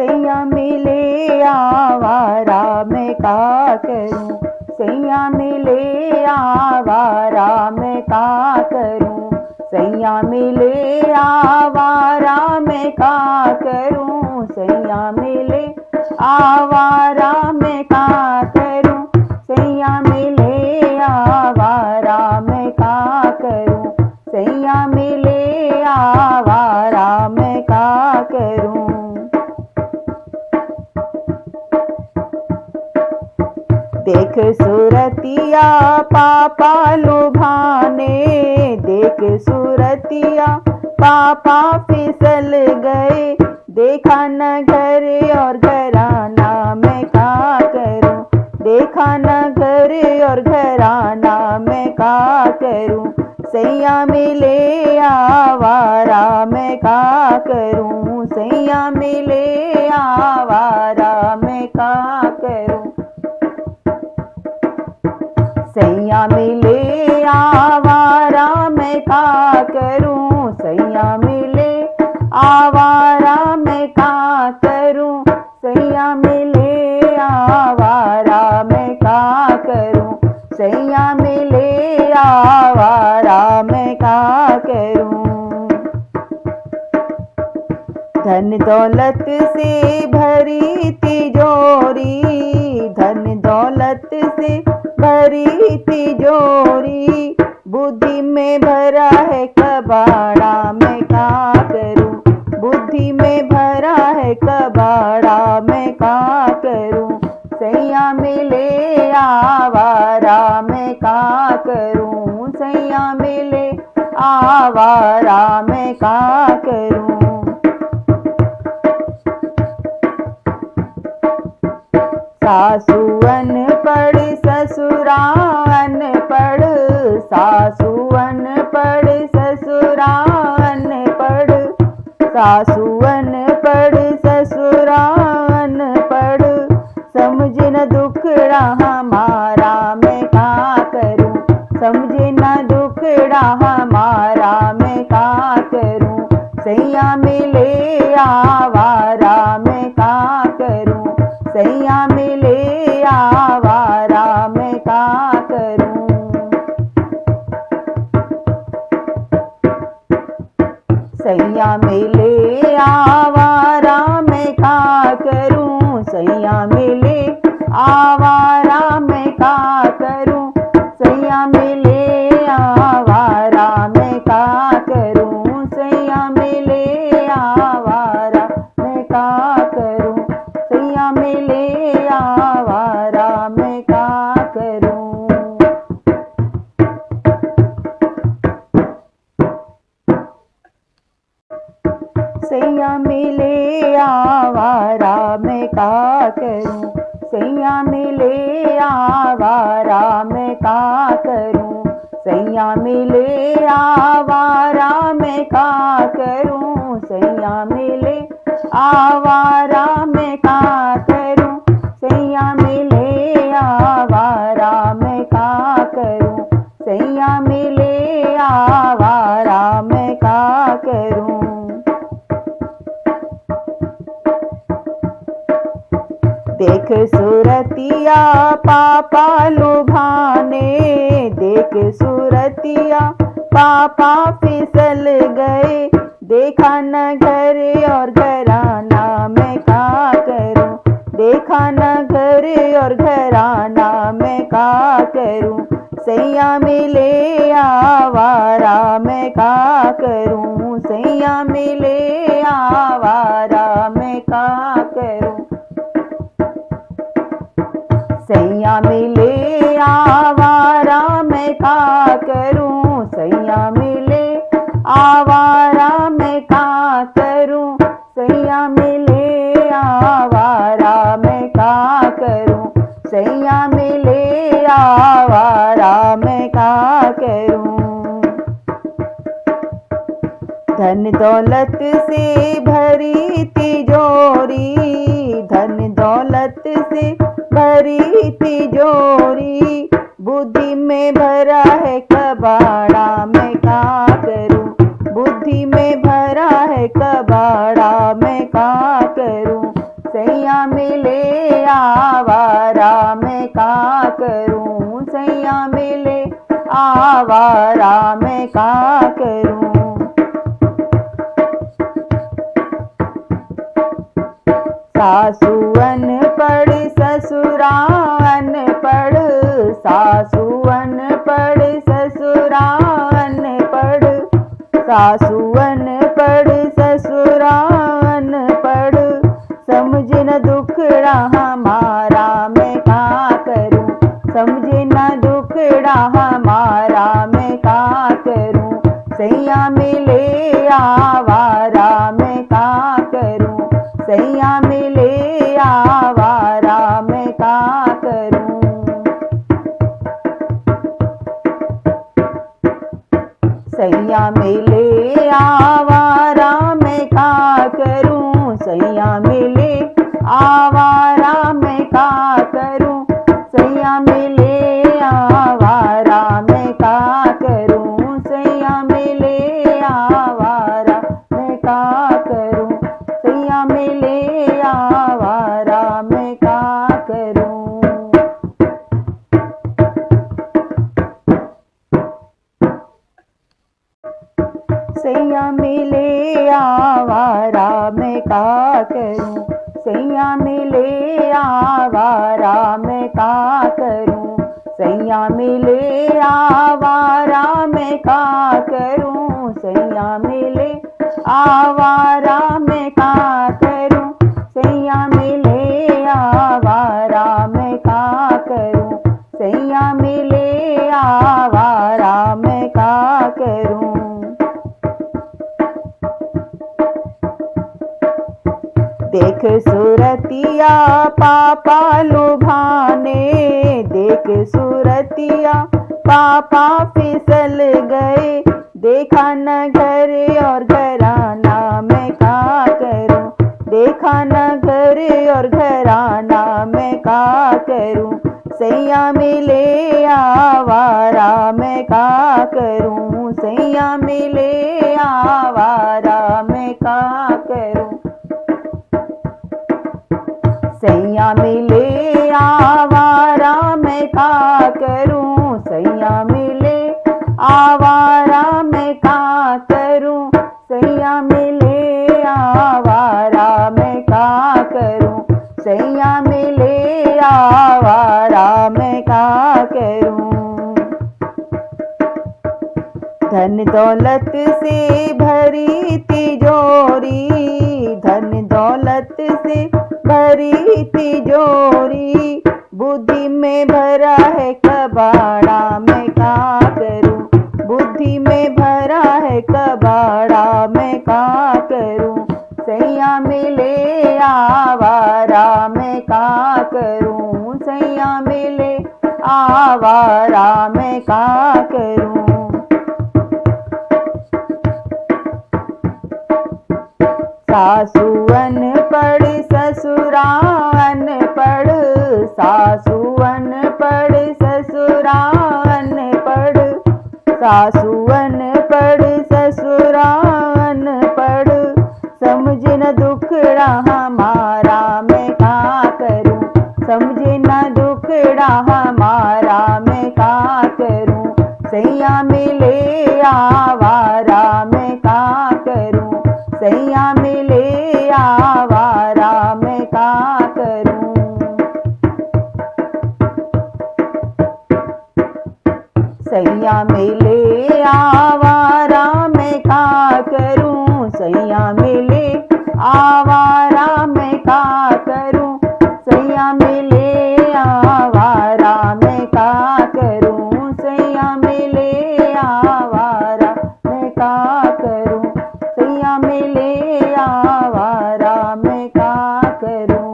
सैया मिले आवारा मैं का करूं, सैया मिले आवारा मैं का करूं, सैया मिले आवारा मैं का करूं, सैया मिले आवारा मैं का करूं, सैया मिले आवारा मैं का करूं, सैया मिले आवारा मैं का करूं। देख सूरतिया पापा लुभाने, देख सूरतिया पापा फिसल गए, देखा न घर और घराना मैं का करूं, देखा न घर और घराना मैं का करूं, सैया मिले आवारा मैं का करूं, सैया मिले आवारा मैं का करूं, सैया मिले आवारा मैं का करूं, सैया मिले आवारा मैं का करूं, सैया मिले आवारा मैं का करूं, सैया मिले आवारा मैं का करूं। धन दौलत से भरी तिजोरी, धन दौलत से भरी तिजोरी, बुद्धि में भरा है कबाड़ा मैं का करूं, बुद्धि में भरा है कबाड़ा मैं का करूं, सैया मिले आवारा मैं का करूं, सैया मिले आवारा मैं का करूं। सासू अनपढ़ ससुरा अनपढ़, सासू अनपढ़ ससुरा अनपढ़, सासू अनपढ़ ससुरा अनपढ़, समझे न दुखड़ा हमारा मैं का करूं, समझे न दुखड़ा हमारा मैं का करूं, सैया मिले आवारा मैं का करूं, सैया मिले आवारा मैं का करूं। सैया मिले आवारा मैं का करूं, सैया मिले आवारा मैं का करूं, सैया मिले आवारा मैं का करूं, सैया मिले आवारा मैं का करूं, सैया मिले आवारा मैं का करूं। सैया मिले आवारा मैं का करूं, सैया मिले आवारा मैं का करूं, सैया मिले आवारा मैं का करूं, सैया मिले आवारा मैं का करूं, सैया मिले आवारा मैं का करूं, सैया मिले आवारा मैं का करूं। देख सूरतिया पापा लुभाने, देख सूरतिया पापा फिसल गए, देखा न घर और घराना मैं का करूं, देखा न घर और घराना मैं का करूं, सैया मिले आवारा मैं का करूं, सैया मिले आवारा मैं का करूं, सैया मिले आवारा मैं का करूं, सैया मिले आवारा मैं का करूं, सैया मिले आवारा मैं का करूं, सैया मिले आवारा मैं का करूं। धन दौलत से भरी तिजोरी, धन दौलत से भरी तिजोरी, बुद्धि में भरा है कबाड़ा मैं का करूं, बुद्धि में भरा है कबाड़ा मैं का करूं, सैया मिले आवारा मैं का करूं, सैया मिले आवारा मैं का करूं। सासू अनपढ़ ससुरा अनपढ़, सासू अनपढ़ ससुरा अनपढ़, सासू अनपढ़ ससुरा अनपढ़, समझे न दुखड़ा हमारा मैं का करूं, समझे न दुखड़ा हमारा मैं का करूं। सैया मिले आवारा मैं का करूं, सैया मिले आवारा मैं का करूं। सैया मिले आवारा मैं का करूं, सैया मिले आवारा मैं का करूं, सैया मिले आवारा मैं का करूं, सैया मिले आवारा मैं का करूं, सैया मिले आवारा मैं का करूं। सैया मिले आवारा मैं का करूं, सैया मिले आवारा मैं का करूं, सैया मिले आवारा मैं का करूं, सैया मिले आवारा मैं का करूं, सैया मिले आवारा मैं का करूं, सैया मिले आवारा मैं का करूं। देख सूरतिया पापा लुभाने, देख सूरतिया पापा फिसल गए, देखा न घर और घराना मैं का करूं, देखा न घर और घराना मैं का करूं। सैया मिले आवारा मैं का करूं, सैया मिले आवारा मैं का करूं। सैया मिले आवारा मैं का करूं, सैया मिले आवारा मैं का करूं, सैया मिले आवारा मैं का करूं, सैया मिले आवारा मैं का करूं। धन दौलत से भरी तिजोरी, धन दौलत से भरी तिजोरी, बुद्धि में भरा है कबाड़ा मैं का करूं, बुद्धि में भरा है कबाड़ा मैं का करूं। सैया मिले आवारा मैं का करूं, सैया मिले आवारा मैं का करूं। सासू अनपढ़ ससुरा अनपढ़, सासू अनपढ़ ससुरा अनपढ़, सासू अनपढ़ ससुरा अनपढ़, समझे न दुखड़ा हमारा मैं का करूं, समझे न दुखड़ा हमारा मैं का करूं। सैया मिले आवारा मैं का करूं, सैया मिले आवारा मैं का करूं। सैया मिले आवारा मैं का करूं, सैया मिले आवारा मैं का करूं, सैया मिले आवारा मैं का करूं, सैया मिले आवारा मैं का करूं, सैया मिले आवारा मैं का करूं।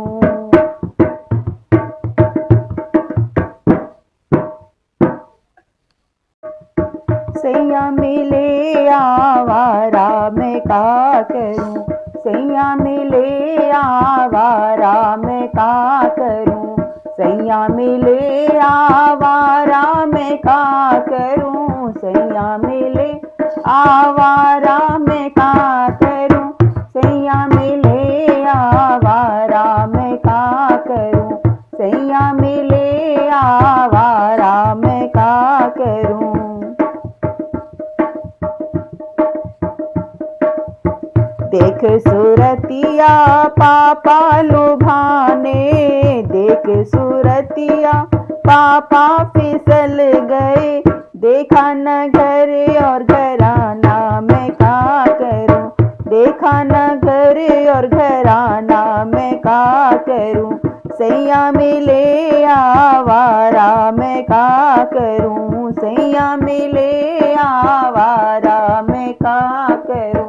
सैया मिले आवारा मैं का करूं, सैया मिले आवारा मैं का करूं, सैया मिले आवारा मैं का करूं, सैया मिले आवारा मैं का करूं, सैया मिले आवारा मैं का देख सूरतिया पापा लुभाने, देख सूरतिया पापा फिसल गए, देखा न घर और घराना मैं क्या करूं, देखा न घर और घराना मैं क्या करूं, सैया मिले आवारा मैं क्या करूं, सैया मिले आवारा मैं क्या करूं,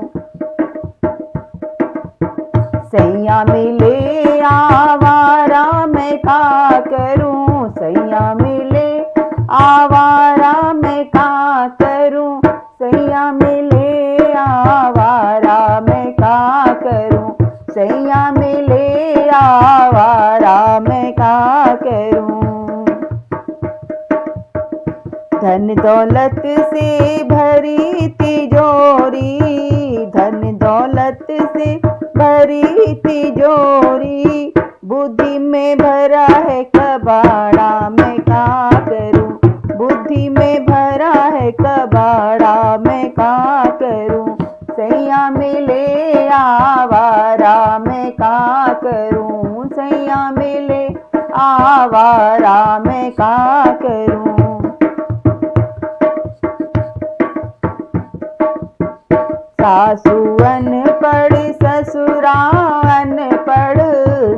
सैया मिले आवारा मैं क्या करूं, सैया मिले आवारा मैं क्या करूं, सैया मिले आवारा मैं क्या करूं, सैया मिले आवारा मैं क्या करूं। धन दौलत से भरी तिजोरी, धन दौलत से भरी तिजोरी, बुद्धि में भरा है कबाड़ा मैं क्या करूं, बुद्धि में भरा है कबाड़ा मैं क्या करूं, सैया मिले आवारा मैं क्या करूं, सैया मिले आवारा मैं क्या करूं। सासू अनपढ़ ससुरा अनपढ़,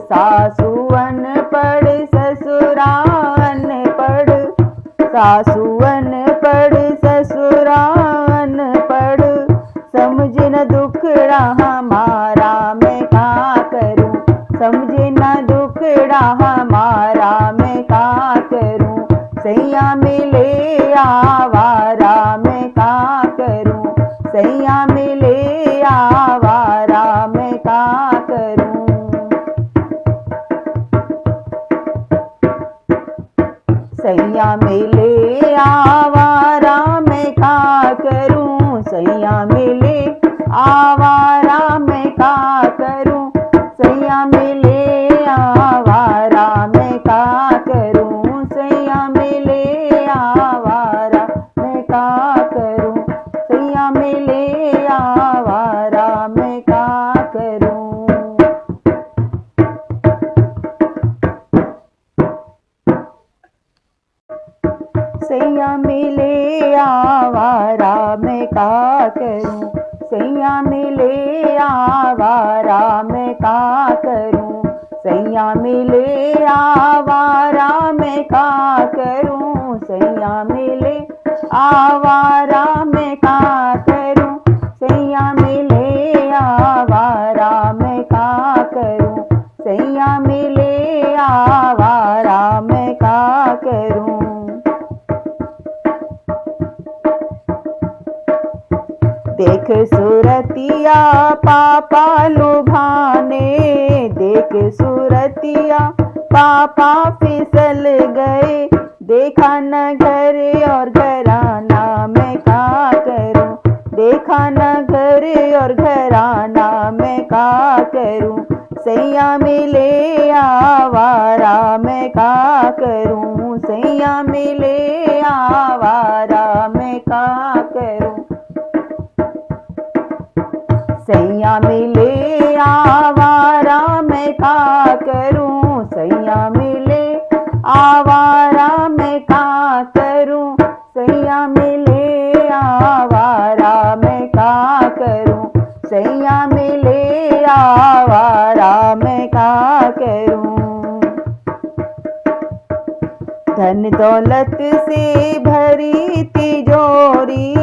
सासू अनपढ़ ससुरा अनपढ़, सासू अनपढ़ ससुरा अनपढ़, समझे न दुखड़ा हमारा मैं क्या करूं, समझे न दुखड़ा हमारा मैं क्या करूं, सैया मिले आवारा मैं क्या करूं, सैया मिले आवारा मैं क्या करूं। सैया मिले आवारा मैं क्या करूं, सैया मिले आवारा मैं क्या करूं, सैया मिले आवारा मैं क्या करूं, सैया मिले आवारा मैं क्या करूं, सैया मिले आवारा मैं क्या करूं। सैया मिले आवारा मैं क्या करूं, सैया मिले आवारा मैं क्या करूं, सैया मिले आवारा मैं क्या करूं, सैया मिले आवारा मैं क्या करूं, सैया मिले आवारा मैं क्या करूं, सैया मिले आवारा मैं क्या करूं। देख सूरतिया पापा लुभाने, देख सूरतिया पापा फिसल गए, देखा न घर और घराना मैं क्या करूं, देखा न घर और घराना मैं क्या करूं, सैया मिले आवारा मैं क्या करूं, सैया मिले आवारा मैं क्या करूं, सैया मिले आवारा मैं क्या करूं, सैया मिले आवारा मैं क्या करूं, सैया मिले आवारा मैं क्या करूं, सैया मिले आवारा मैं क्या करूं। धन दौलत से भरी तिजोरी,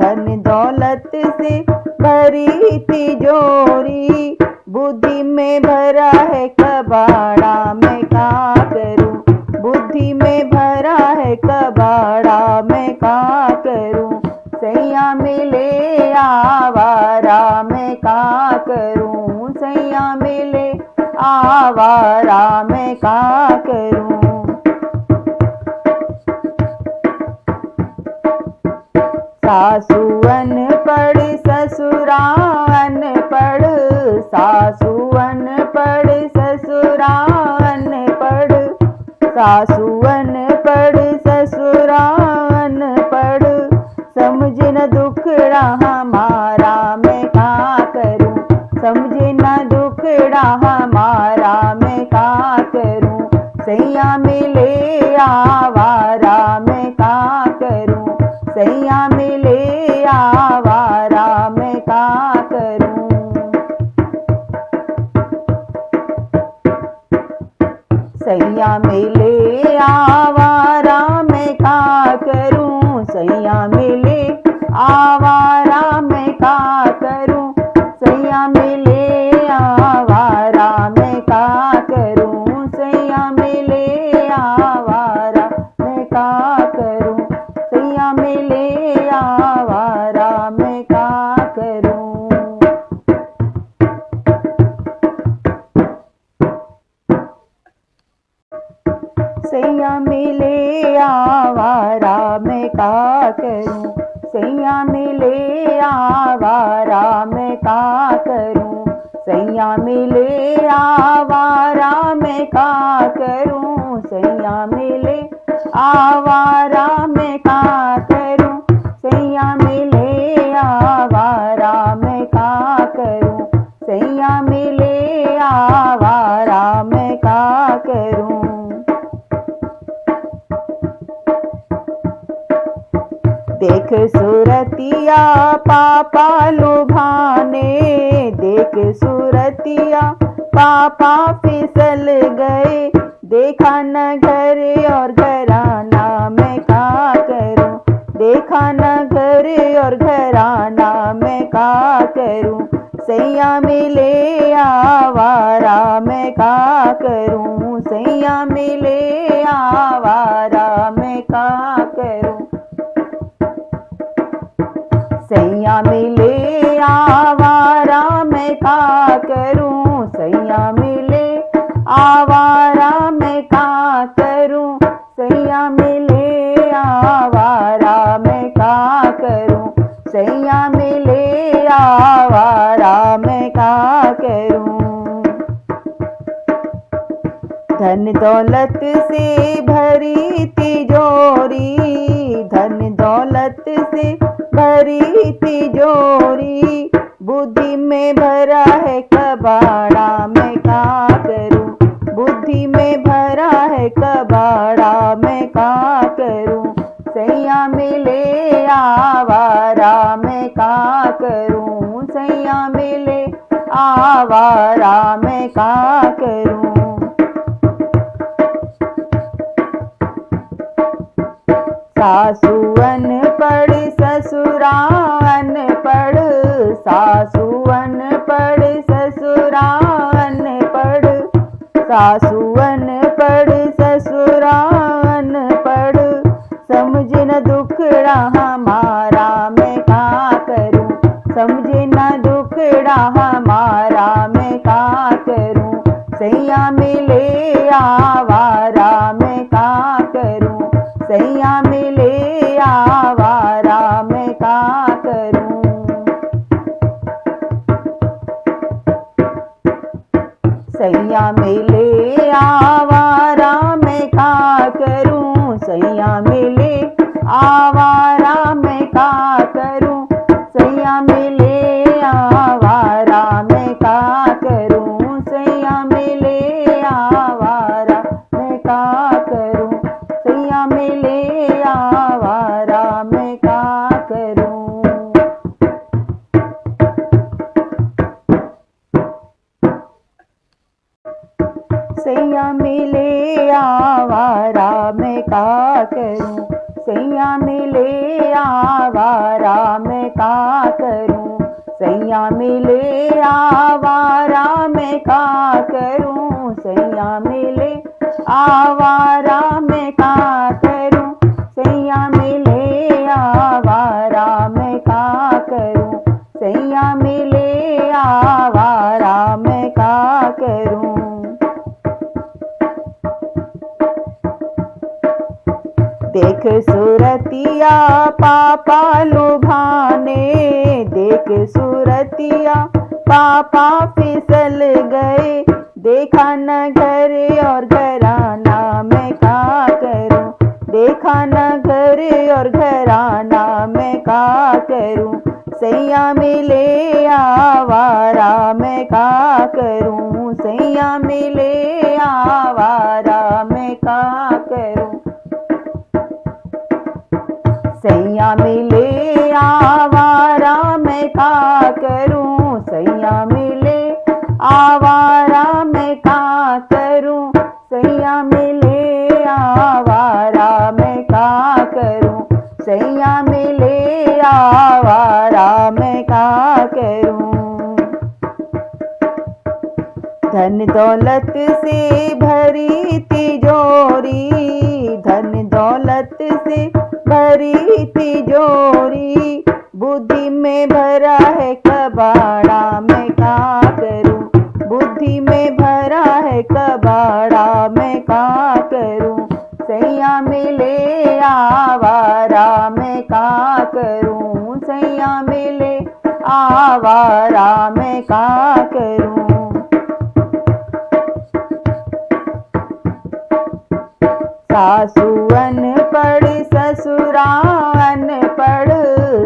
धन दौलत से भरी तिजोरी, बुद्धि में भरा है कबाड़ा मैं क्या करूं, बुद्धि में भरा है कबाड़ा मैं क्या करूं, सैया मिले आवारा मैं क्या करूं, सैया मिले आवारा मैं क्या करूं। सासू अनपढ़ ससुरा अनपढ़, सासू अनपढ़ ससुरा अनपढ़, सासू अनपढ़ ससुरा अनपढ़, समझे न दुखड़ा हमारा मैं क्या करूं, हमारा मैं का करूं, सैया मिले आवारा मैं का करूं, सैया मिले आवारा मैं का करूं। सैया मिले आवारा मैं का करूं, सैया मिले आवारा मैं का करूं, सैया मिले आवारा मैं का करूं, सैया मिले आवारा मैं का करूं, सैया मिले आवारा मैं का करूं। सैया मिले आवारा मैं का करूं, सैया मिले आवारा मैं का करूं, सैया मिले आवारा मैं का करूं, सैया मिले आवारा मैं का करूं, सैया मिले आवारा मैं का करूं, सैया मिले आवारा मैं का करूं। देख सूरतिया पापा लुभाने, देख सूरतिया पापा फिसल गए, देखा न घर और घराना मैं का करूं, देखा न घर और घराना मैं का करूं, सैया मिले आवारा मैं का करूं, सैया मिले आवारा मैं का करूं। सैया मिले आवारा मैं का करूं, सैया मिले आवारा मैं का करूं, सैया मिले आवारा मैं का करूं, सैया मिले आवारा मैं का करूं। धन दौलत से भरी तिजोरी, धन दौलत से भरी तिजोरी, बुद्धि में भरा है कबाड़ा मैं का करूं, बुद्धि में भरा है कबाड़ा मैं का करूं, सैया मिले आवारा मैं का करूं, सैया मिले आवारा मैं का करूं। सासू अनपढ़ ससुरा अनपढ़, सासू अनपढ़ ससुरा अनपढ़, सासू अनपढ़ ससुरा अनपढ़, समझे न दुखड़ा हमारा मैं का करूं, समझे न दुखड़ा हमारा मैं का करूं, सैया मिले आवारा मैं का करूं, सैया मिले आवारा मैं का करूं। सैया मिले आवारा मैं का करूं, सैया मिले आवारा मैं का करूं, सैया मिले आवारा मैं का करूं, सैया मिले आवारा मैं का करूं, सैया मिले आवारा मैं का करूं। सैया मिले आवारा मैं का करूं, सैया मिले आवारा मैं का करूं, सैया मिले आवारा मैं का करूं, सैया मिले आवारा मैं का करूं, सैया मिले आवारा मैं का करूं, सैया मिले आवारा मैं का करूं। देख सूरतिया पापा लुभाने, देख सूरतिया पापा फिसल गए, देखा न घर और घराना मैं का करूं, देखा न घर और घराना मैं का करूं, सैया मिले आवारा मैं का करूं, सैया मिले आवारा मैं का करूं। सैया मिले आवारा मैं का करूं, सैया मिले आवारा मैं का करूं, सैया मिले आवारा मैं का करूं, सैया मिले आवारा मैं का करूं। धन दौलत से भरी तिजोरी, धन दौलत से भरी तिजोरी, बुद्धि में भरा है कबाड़ा मैं का करूं, बुद्धि में भरा है कबाड़ा मैं का करूं। सैया मिले आवारा मैं का करूं, सैया मिले आवारा मैं का करूं। सासू अनपढ़ ससुरा अनपढ़,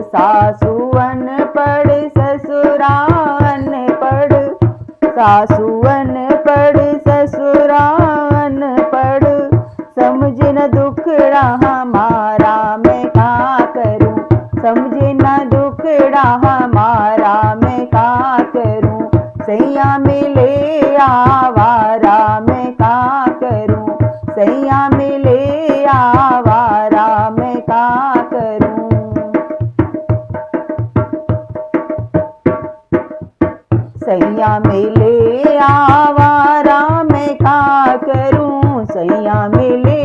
सासू अनपढ़ ससुरा अनपढ़, सासू अनपढ़ ससुरा अनपढ़, समझे न दुखड़ा हमारा मैं का करूं, समझे न दुखड़ा हमारा मैं का करूं। सैया मिले आवारा मैं का करूं, सैया मिले आवारा मैं का करूं। सैया मिले आवारा मैं का करूं, सैया मिले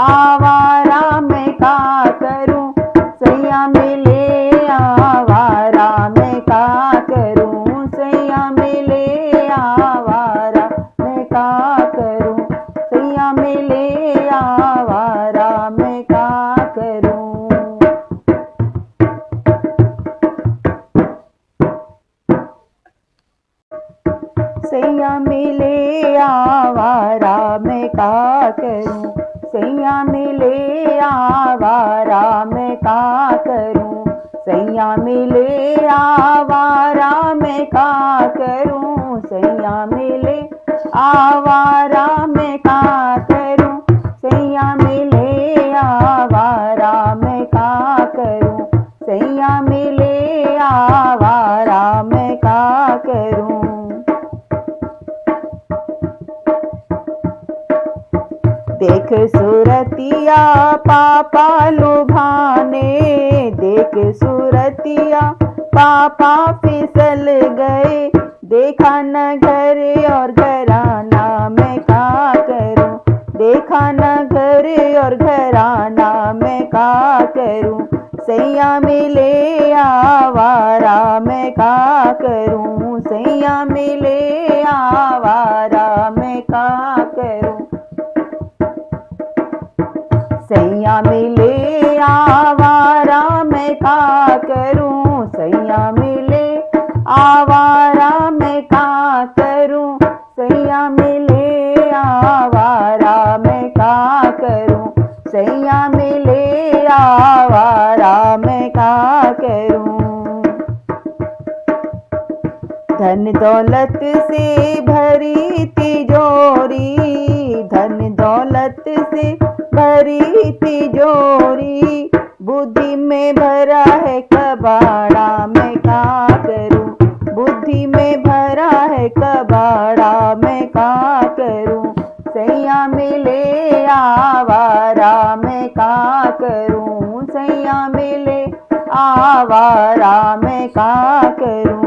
आवारा मैं का करूं, सैया मिले आवारा मैं का करूं, सैया मिले आवारा मैं का करूं, सैया मिले आवारा मैं का करूं। सैया मिले आवारा मैं का करूं, सैया मिले आवारा मैं का करूं, सैया मिले आवारा मैं का करूं, सैया मिले आवारा मैं का करूं, सैया मिले आवारा मैं का करूं, सैया मिले आवारा मैं का करूं। देख सूरतिया पापा लुभाने, देख सूरतिया पापा फिसल गए, देखा न घर और घराना मैं का करूं, देखा न घर और घराना मैं का करूं। सैया मिले आवारा मैं का करूं, सैया मिले आवारा मैं का करूं। सैया मिले आवारा मैं का करूं, सैया मिले आवारा मैं का करूं, सैया मिले आवारा मैं का करूं, सैया मिले आवारा मैं का करूं। धन दौलत से भरी तिजोरी, धन दौलत से भरी तिजोरी, बुद्धि में भरा है कबाड़ा मैं का करूं, बुद्धि में भरा है कबाड़ा मैं का करूं। सैया मिले आवारा मैं का करूं, सैया मिले आवारा मैं का करूं।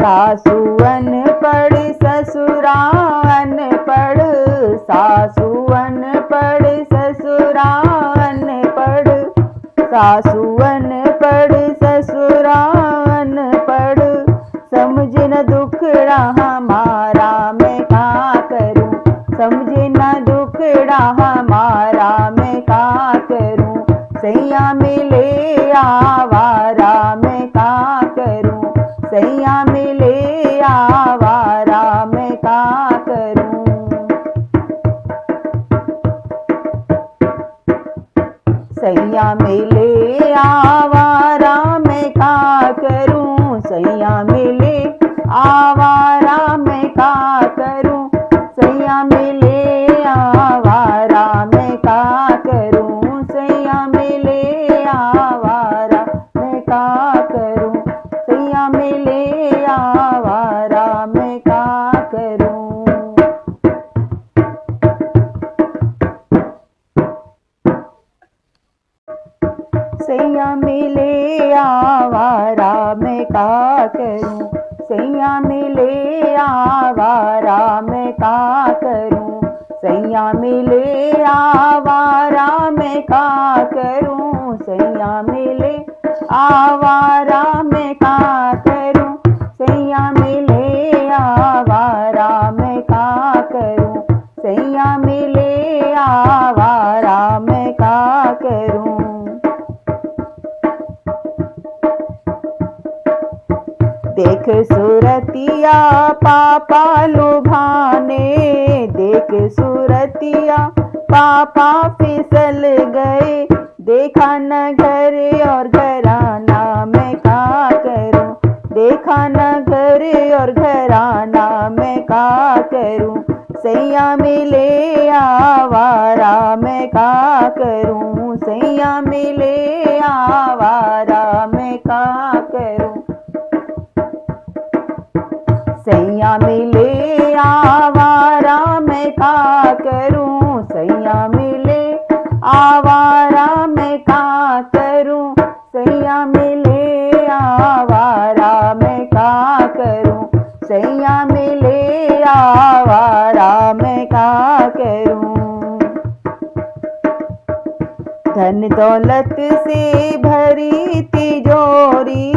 सासू अनपढ़ ससुरा अनपढ़, सासू अनपढ़ ससुरा अनपढ़, सासू अनपढ़ ससुरा अनपढ़, समझे न दुखड़ा हमारा मैं का करूं, समझे न दुखड़ा हमारा मैं का करूं। सैया मिले आवारा मैं का करूं, सैया मिले आवारा मैं का करूं। सैया मिले आवारा मैं का करूं, सैया मिले आवारा मैं का करूं, सैया मिले आवारा मैं का करूं, सैया मिले आवारा मैं का करूं, सैया मिले आवारा मैं का करूं। सैया मिले आवारा मैं का करूं, सैया मिले आवारा मैं का करूं, सैया मिले आवारा मैं का करूं, सैया मिले आवारा मैं का करूं, सैया मिले आवारा मैं का करूं, सैया मिले आवारा मैं का करूं। देख सूरतिया पापा लुभाने, देख सूरतिया पापा फिसल गए, देखा न घर और घराना मैं का करूं, देखा न घर और घराना मैं का करूं, सैया मिले आवारा मैं का करूं, सैया मिले आवारा मैं का करूं, सैया मिले आवारा मैं का करूं, सैया मिले आवारा मैं का करूं, सैया मिले आवारा मैं का करूं, सैया मिले आवारा मैं का करूं। धन दौलत से भरी तिजोरी,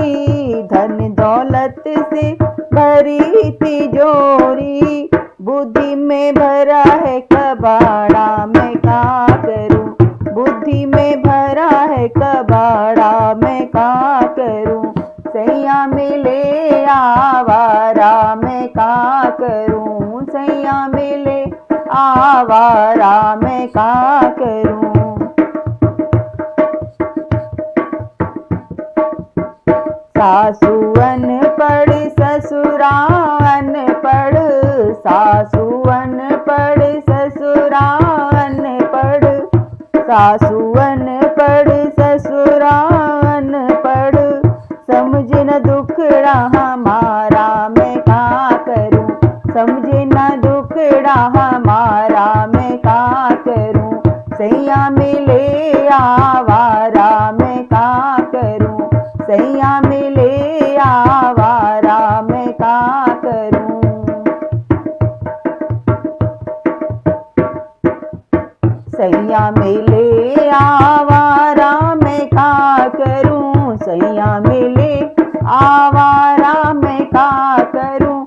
धन दौलत से भरी तिजोरी, बुद्धि में भरा है कबाड़ा मैं का करूं, बुद्धि में भरा है कबाड़ा मैं का करूं, सैया मिले आवारा मैं का करूं, सैया मिले आवारा मैं का करूं। सासू अनपढ़ ससुरा अनपढ़, सासू अनपढ़ ससुरा अनपढ़, सासू अनपढ़ ससुरा अनपढ़, समझे न दुखड़ा हमारा मैं का करूं, समझे न दुखड़ा हमारा मैं का करूं, सैया मिले आवारा मैं का करूं, सैया मिले आवारा मैं का करूं। सैया मिले आवारा मैं का करूं, सैया मिले आवारा मैं का करूं,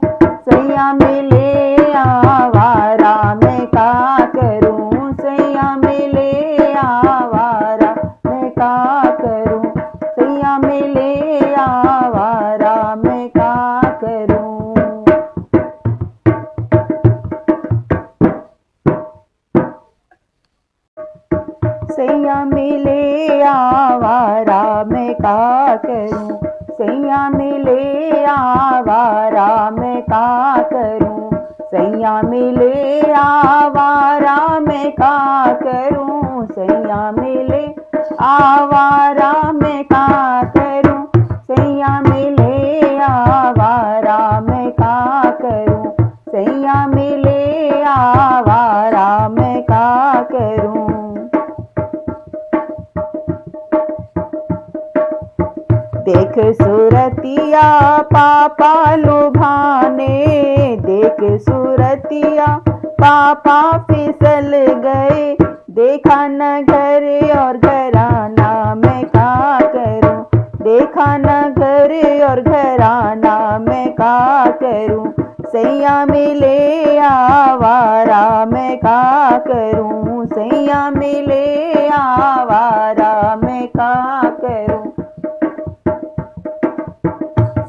सैया मिले आवारा मैं का करूं, सैया मिले आवारा मैं का करूं, सैया मिले आवारा मैं का करूं। सैया मिले आवारा मैं का करूं, सैया मिले आवारा मैं का करूं, सैया मिले आवारा मैं का करूं, सैया मिले आवारा मैं का करूं, सैया मिले आवारा मैं का करूं, सैया मिले आवारा मैं का करूं। देख सूरतिया पापा लुभाने, देख सूरतिया पापा फिसल गए, देखा न घर और घराना मैं का करूं, देखा न घर और घराना मैं का करूं, सैया मिले आवारा मैं का करूं, सैया मिले आवारा मैं का करूं,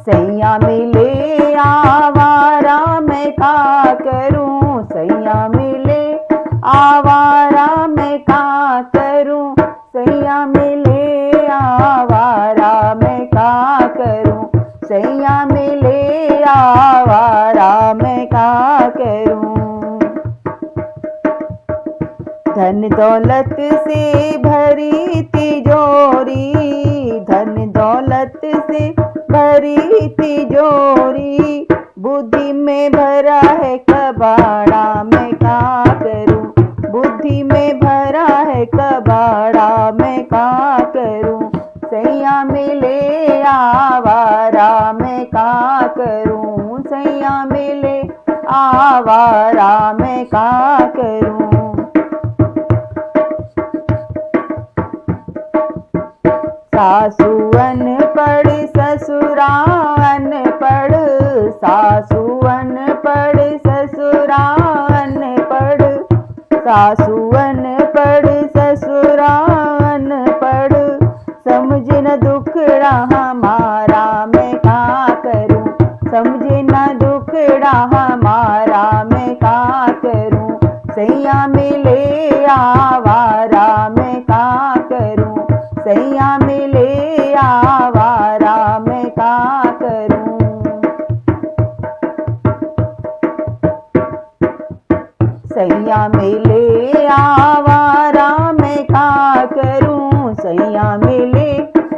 सैया मिले आवारा मैं का करूं, सैया मिले आवारा मैं का करूं, सैया मिले आवारा मैं का करूं, सैया आवारा मैं क्या करूं। धन दौलत से भरी तिजोरी, धन दौलत से भरी तिजोरी, बुद्धि में भरा है कबाड़ा मैं क्या करूं। बुद्धि में भरा है कबाड़ा मैं क्या करूं। सैया मिले आवारा मैं क्या करूं। सैया मिले आवारा मैं क्या करूं। सासू अनपढ़ ससुरा अनपढ़, सासू अनपढ़ ससुरा अनपढ़, सासू अनपढ़ ससुरा अनपढ़, समझे न दुखड़ा हमारा मैं क्या करूं। समझे न दुखड़ा हमारा मैं क्या करूं। सैया मिले आवारा मैं क्या करूं। सैया मिले आवारा मैं क्या करूं। सैया मिले आवारा मैं क्या करूं। सैया मिले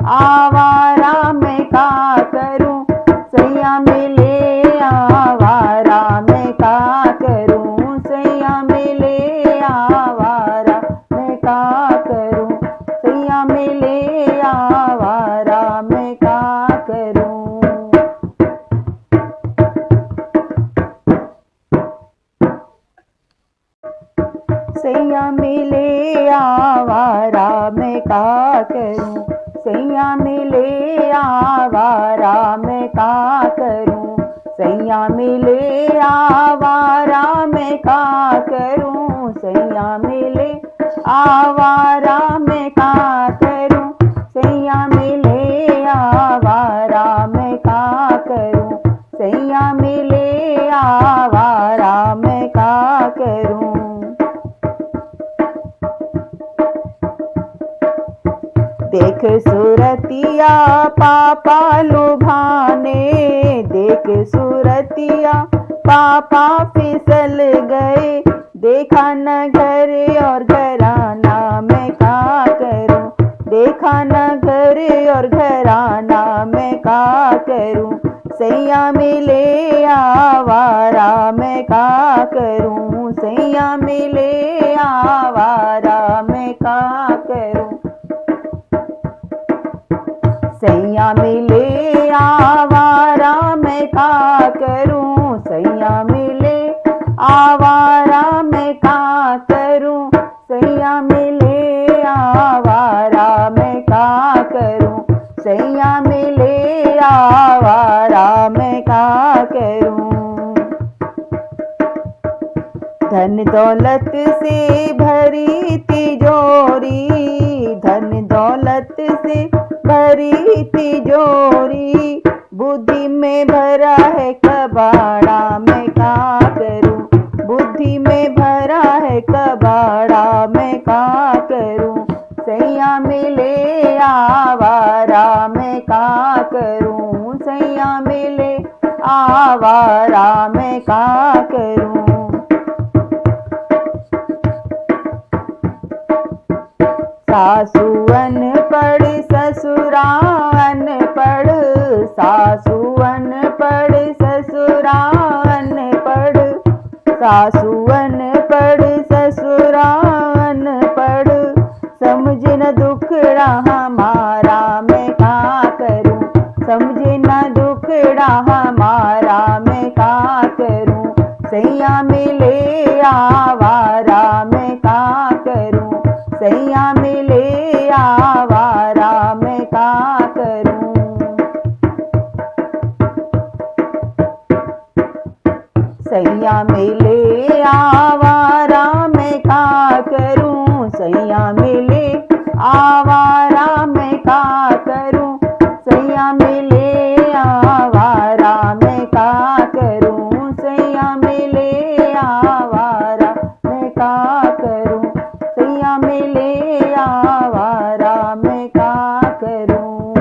आवारा मैं क्या करूं। सैया मिले आवारा मैं क्या करूं। सैया मिले आवारा मैं क्या करूं। सैया मिले आवारा मैं क्या करूं। सैया मिले आवारा मैं क्या करूं। सैया मिले आवारा मैं क्या करूं। सैया मिले आवारा मैं क्या करूं। सैया मिले आवारा मैं क्या करूं। सैया मिले आवारा मैं क्या करूं। सैया मिले आवारा मैं क्या करूं। देख सूरतिया पापा लुभाने, देख सूरतिया पापा फिसल गए। देखा न घर और घराना मैं क्या करूं। देखा न घर और घराना मैं क्या करूं। सैया मिले आवारा मैं क्या करूं। सैया मिले आवारा मैं क्या करूं। सैया मिले आवारा मैं क्या करूं। सैया मिले आवारा मैं क्या करूं। सैया मिले आवारा मैं क्या करूं। सैया मिले आवारा मैं क्या करूं। धन दौलत से भरी तिजोरी, धन दौलत से भरी तिजोरी, बुद्धि में भरा है कबाड़ा मैं क्या करूं। बुद्धि में भरा है कबाड़ा मैं क्या करूं। सैया मिले आवारा मैं क्या करूं। सैया मिले आवारा मैं क्या करूं। सासू अनपढ़ ससुरा अनपढ़, सासू अनपढ़ ससुरा अनपढ़, सासू अनपढ़ ससुरा अनपढ़, समझे न दुखड़ा हमारा मैं क्या करूं। समझे न दुखड़ा हमारा मैं क्या करूं। सैया मिले आवारा मैं क्या करूं। सैया मिले आवारा मैं क्या करूं। सैया मिले आवारा मैं क्या करूं। सैया मिले आवारा मैं क्या करूं। सैया मिले आवारा मैं क्या करूं। सैया मिले आवारा मैं क्या करूं। सैया मिले आवारा मैं क्या करूं।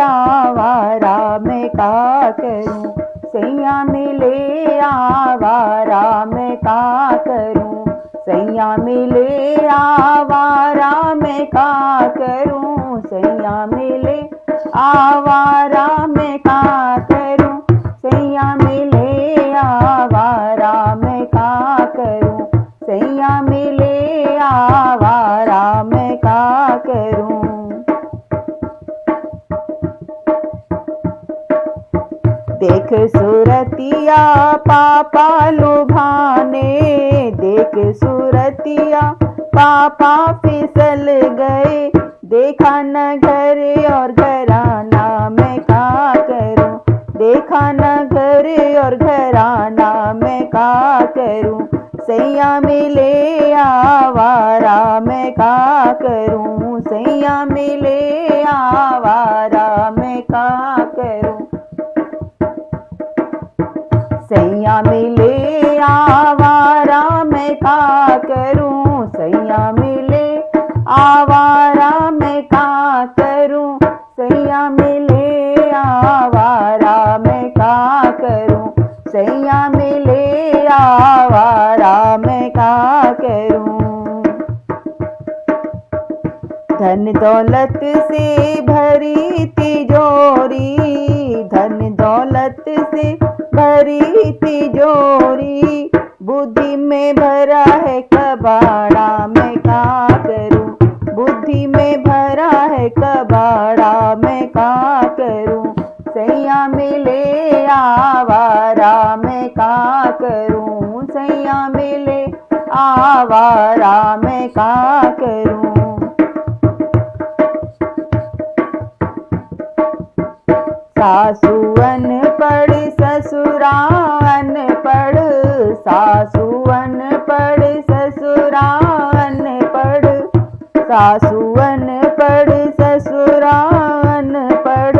आवारा मैं का करूं, सैया मिले आवारा मैं का करूं, सैया मिले आवारा मैं का करूं, सैया मिले आवारा मैं का करूं, सैया मिले आवारा मैं का करूं, सैया मिले आवारा मैं का करूं। देख सूरतिया पापा लुभाने, देख सूरतिया पापा फिसल गए, देखा न घर और घराना मैं का करूं, देखा न घर और घराना मैं का करूं, सैया मिले आवारा मैं का करूं, सैया मिले आवारा मैं का करूं, सैया मिले आवारा मैं का करूं, सैया मिले आवारा मैं का करूं, सैया मिले आवारा मैं का करूं, सैया मिले आवारा मैं का करूं। धन दौलत से भरी तिजोरी, धन दौलत से भरी तिजोरी, बुद्धि में भरा है कबाड़ा मैं का करूं, बुद्धि में भरा है कबाड़ा मैं का करूं, सैया मिले आवारा मैं का करूं, सैया मिले आवारा मैं का करूं। सासू अनपढ़ ससुरा अनपढ़, सासू अनपढ़ ससुरा अनपढ़, सासू अनपढ़ ससुरा अनपढ़,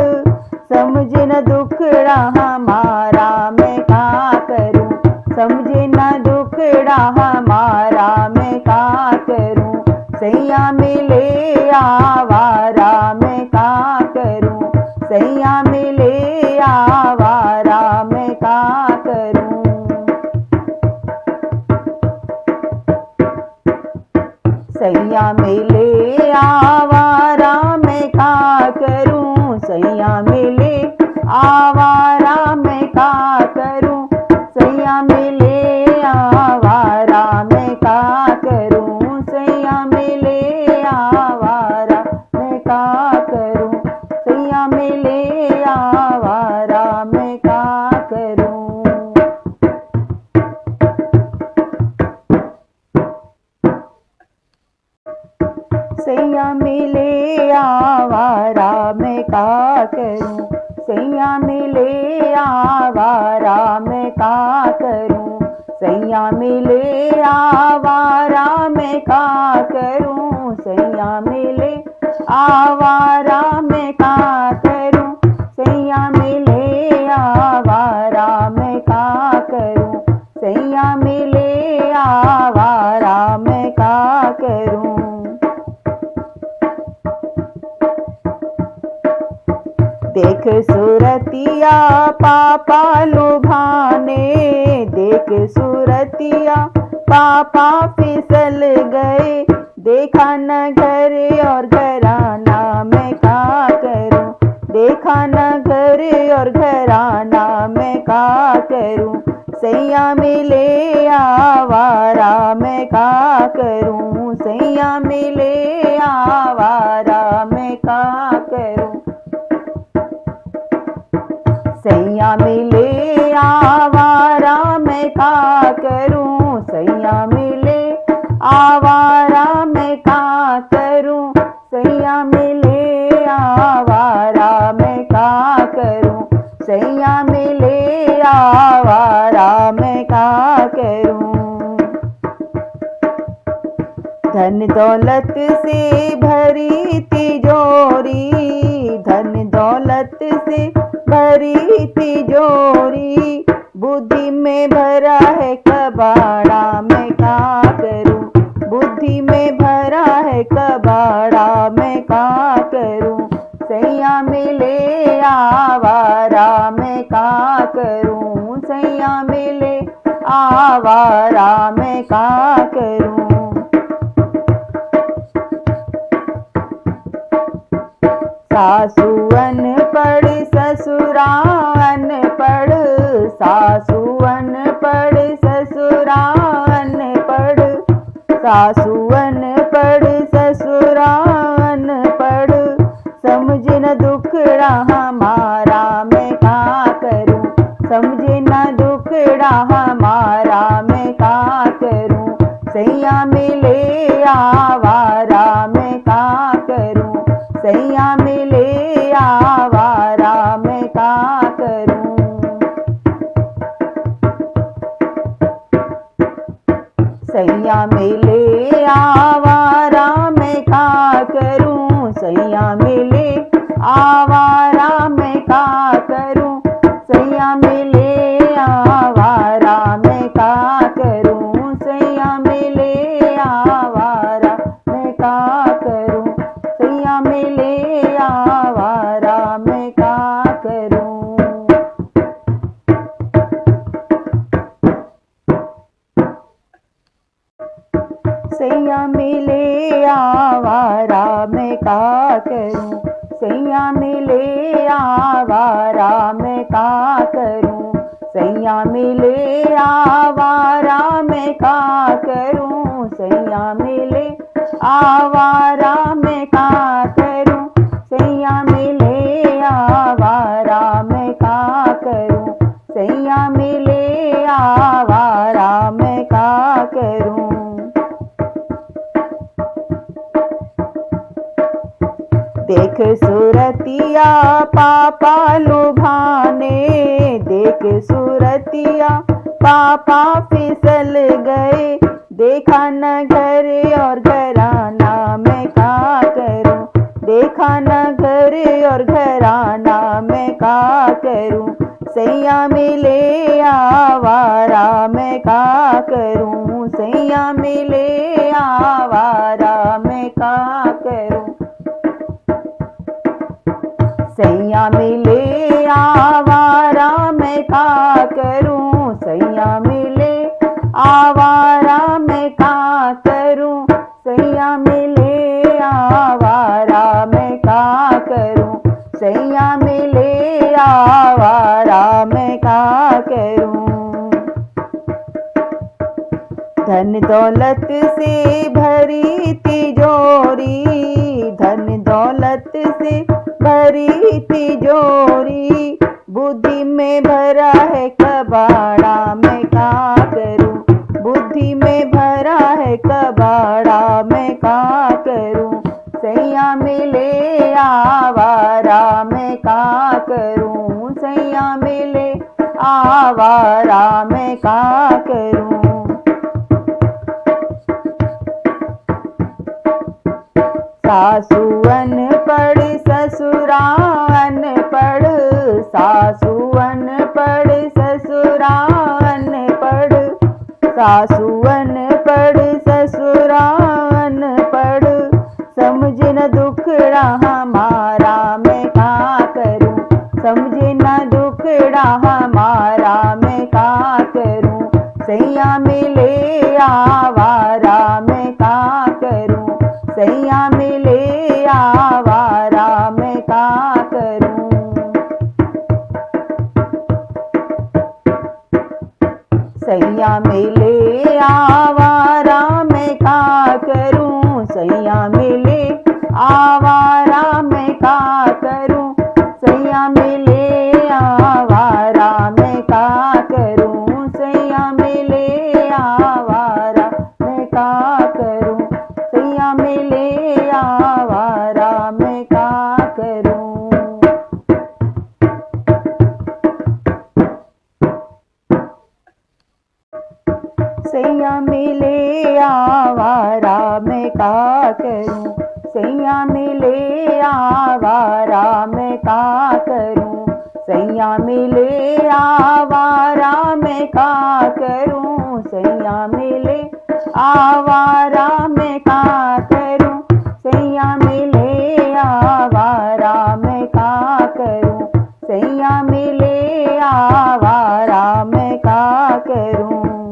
समझे न दुखड़ा हमारा मैं का करूं, समझे न दुखड़ा हमारा मैं का करूं, सैया मिले आवारा मैं का करूं, सैया मिले आवारा मैं का करूं। सैया मिले आवारा मैं का करूं, सैया मिले आवारा मैं का करूं, सैया मिले आवारा मैं का करूं, सैया मिले आवारा मैं का करूं, सैया मिले आवारा मैं का करूं। सैया मिले आवारा मैं का करूं, सैया मिले आवारा मैं का करूं, सैया मिले आवारा मैं का करूं, सैया मिले आवारा मैं का करूं, सैया मिले आवारा मैं का करूं, सैया मिले आवारा मैं का करूं। देख सूरतिया पापा लुभाने, देख सूरतिया पापा फिसल गए, देखा न घर और घराना मैं का करूं, देखा न घर और घराना मैं का करूं, सैया मिले आवारा मैं का करूं, सैया मिले आवारा मैं का करूं, सैया मिले आवारा मैं का करूं, सैया मिले आवारा मैं का करूं, सैया मिले आवारा मैं का करूं, सैया मिले आवारा मैं का करूं। धन दौलत से भरी तिजोरी, धन दौलत से भरी तिजोरी, बुद्धि में भरा है कबाड़ा मैं का करूं, बुद्धि में भरा है कबाड़ा मैं का करूं, सैया मिले आवारा मैं का करूं। सासू अनपढ़ ससुरा अनपढ़, सासू अनपढ़ ससुरा अनपढ़, सासू अनपढ़ ससुरा अनपढ़, समझे न दुखड़ा हमारा मैं का करूं। समझे न दुखड़ा हमारा मैं का करूं। सैया मिले आवारा मैं का करूं। सैया मिले आवारा मैं का करूं। सैया मिले आवारा मैं का करूं। सैया मिले आवारा मैं का करूं। सैया मिले आवारा मैं का करूं। सैया मिले आवारा मैं का करूं। सैया मिले आवारा मैं का करूं। सैया मिले आवारा मैं का करूं। सैया मिले आवारा मैं का करूं। सैया मिले आवारा मैं का करूं। सैया मिले आवारा मैं का करूं। सैया मिले आवारा मैं का करूं। सैया मिले आवारा मैं का करूं। देख सूरतिया पापा लुभाने, देख सूरतिया पापा फिसल गए। देखा न घर और घराना मैं का करूं। देखा न घर और घराना मैं का करूं। सैया मिले आवारा मैं का करूं। सैया मिले आवारा मैं का करूं। सैया मिले आवारा मैं का करूं। सैया मिले आवारा मैं का करूं। सैया मिले आवारा मैं का करूं। सैया मिले आवारा मैं का करूं। धन दौलत से भरी तिजोरी, धन दौलत से भरी तिजोरी, बुद्धि में भरा है कबाड़ा मैं का करूं। बुद्धि में भरा है कबाड़ा मैं का करूं। सैया मिले आवारा मैं का करूं। सैया मिले आवारा मैं का करूं। सासू अनपढ़ ससुरा अनपढ़, सासू अनपढ़ ससुरा अनपढ़, सासू अनपढ़ ससुरा अनपढ़, समझे न दुखड़ा हमारा मैं का करूं। समझे न दुखड़ा हमारा मैं का करूं। सैया मिले आवारा मैं का करूं। सैया मिले आवारा मैं का करूं। सैया मिले आवारा मैं का करूं। सैया मिले आवारा मैं का करूं। सैया मिले आवारा मैं का करूं। सैया मिले आवारा मैं का करूं। सैया मिले आवारा मैं का करूं। सैया मिले आवारा मैं का करूं। सैया मिले आवारा मैं का करूं। सैया मिले आवारा मैं का करूं। सैया मिले आवारा मैं का करूं। सैया मिले आवारा मैं का करूं। सैया मिले आवारा मैं का करूं।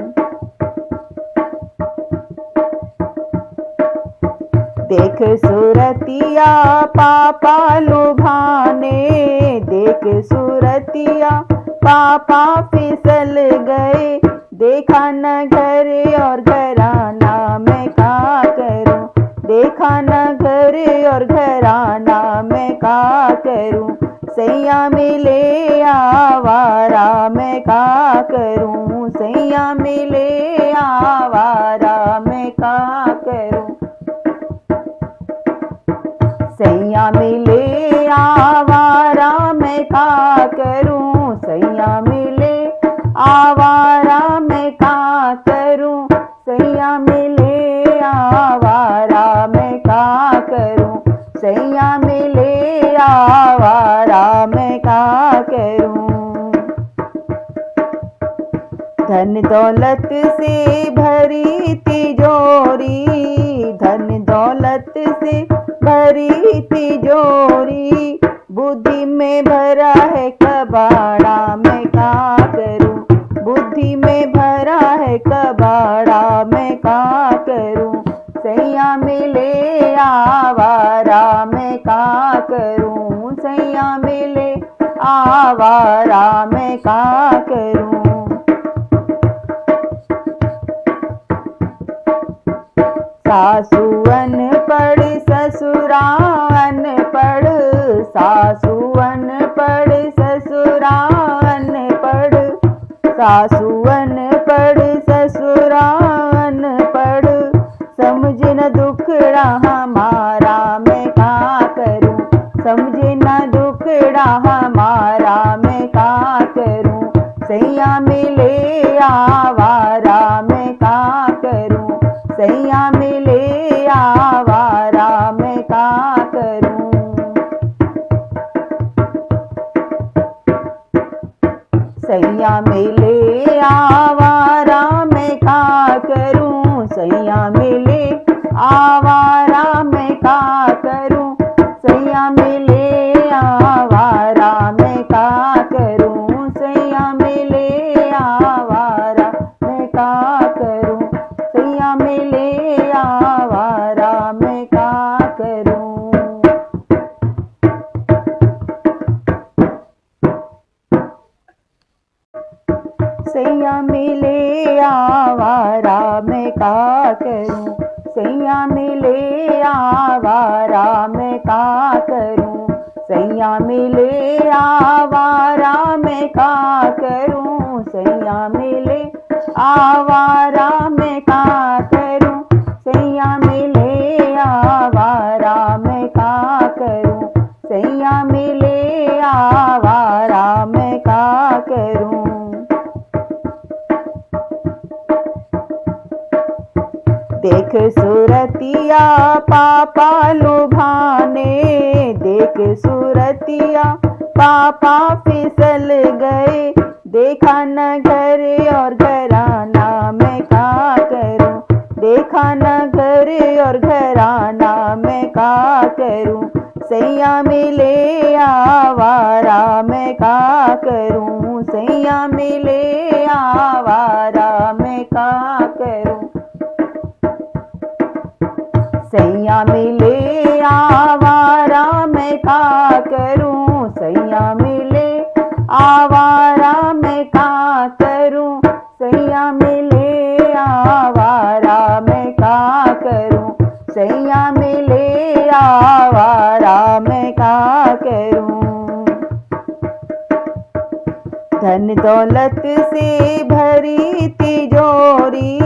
देख सूरतिया पापा लुभाने, देख सूरतिया पापा फिसल गए, देखा न घर और घराना मैं का करूं, देखा न घर और घराना मैं का करूं, सैया मिले आवारा मैं का करूं, सैया मिले आवारा मैं का करूं, सैया मिले आवारा मैं का करूं, सैया मिले आवारा मैं का करूं, सैया मिले आवारा मैं का करूं, सैया मिले आवारा मैं का करूं। धन दौलत से भरी तिजोरी, धन दौलत से भरी तिजोरी, बुद्धि में भरा है कबाड़ा मैं का करूं, बुद्धि में भरा है कबाड़ा मैं का करूं, सैया मिले आवारा मैं का करूं, सैया मिले आवारा मैं का करूं। सासू अनपढ़ ससुरा अनपढ़, सासू अनपढ़ ससुरा अनपढ़, सासू अनपढ़ ससुरा अनपढ़, समझे न दुखड़ा हमारा मैं का करूं, समझे न दुखड़ा हमारा मैं का करूं, सैया मिले आवारा मैं का करूं, सैया मिले आवारा मैं का करूं। सैया मिले आवारा मैं का करूं, सैया मिले आवारा मैं का करूं, सैया मिले आवारा मैं का करूं, सैया मिले आवारा मैं का करूं, सैया मिले आवारा मैं का करूं। सैया मिले आवारा मैं का करूं, सैया मिले आवारा मैं का करूं, सैया मिले आवारा मैं का करूं, सैया मिले आवारा मैं का करूं, सैया मिले आवारा मैं का करूं, सैया मिले आवारा मैं का करूं। देख सूरतिया पापा लुभाने, देख सूरतिया पापा फिसल गए, देखा न घर और घराना मैं का करूं, देखा न घर और घराना मैं का करूं, सैया मिले आवारा मैं का करूं, सैया मिले आवारा मैं का करूं, सैया मिले आवारा मैं का करूं, सैया मिले आवारा मैं का करूं, सैया मिले आवारा मैं का करूं, सैया मिले आवारा मैं का करूं। धन दौलत से भरी तिजोरी,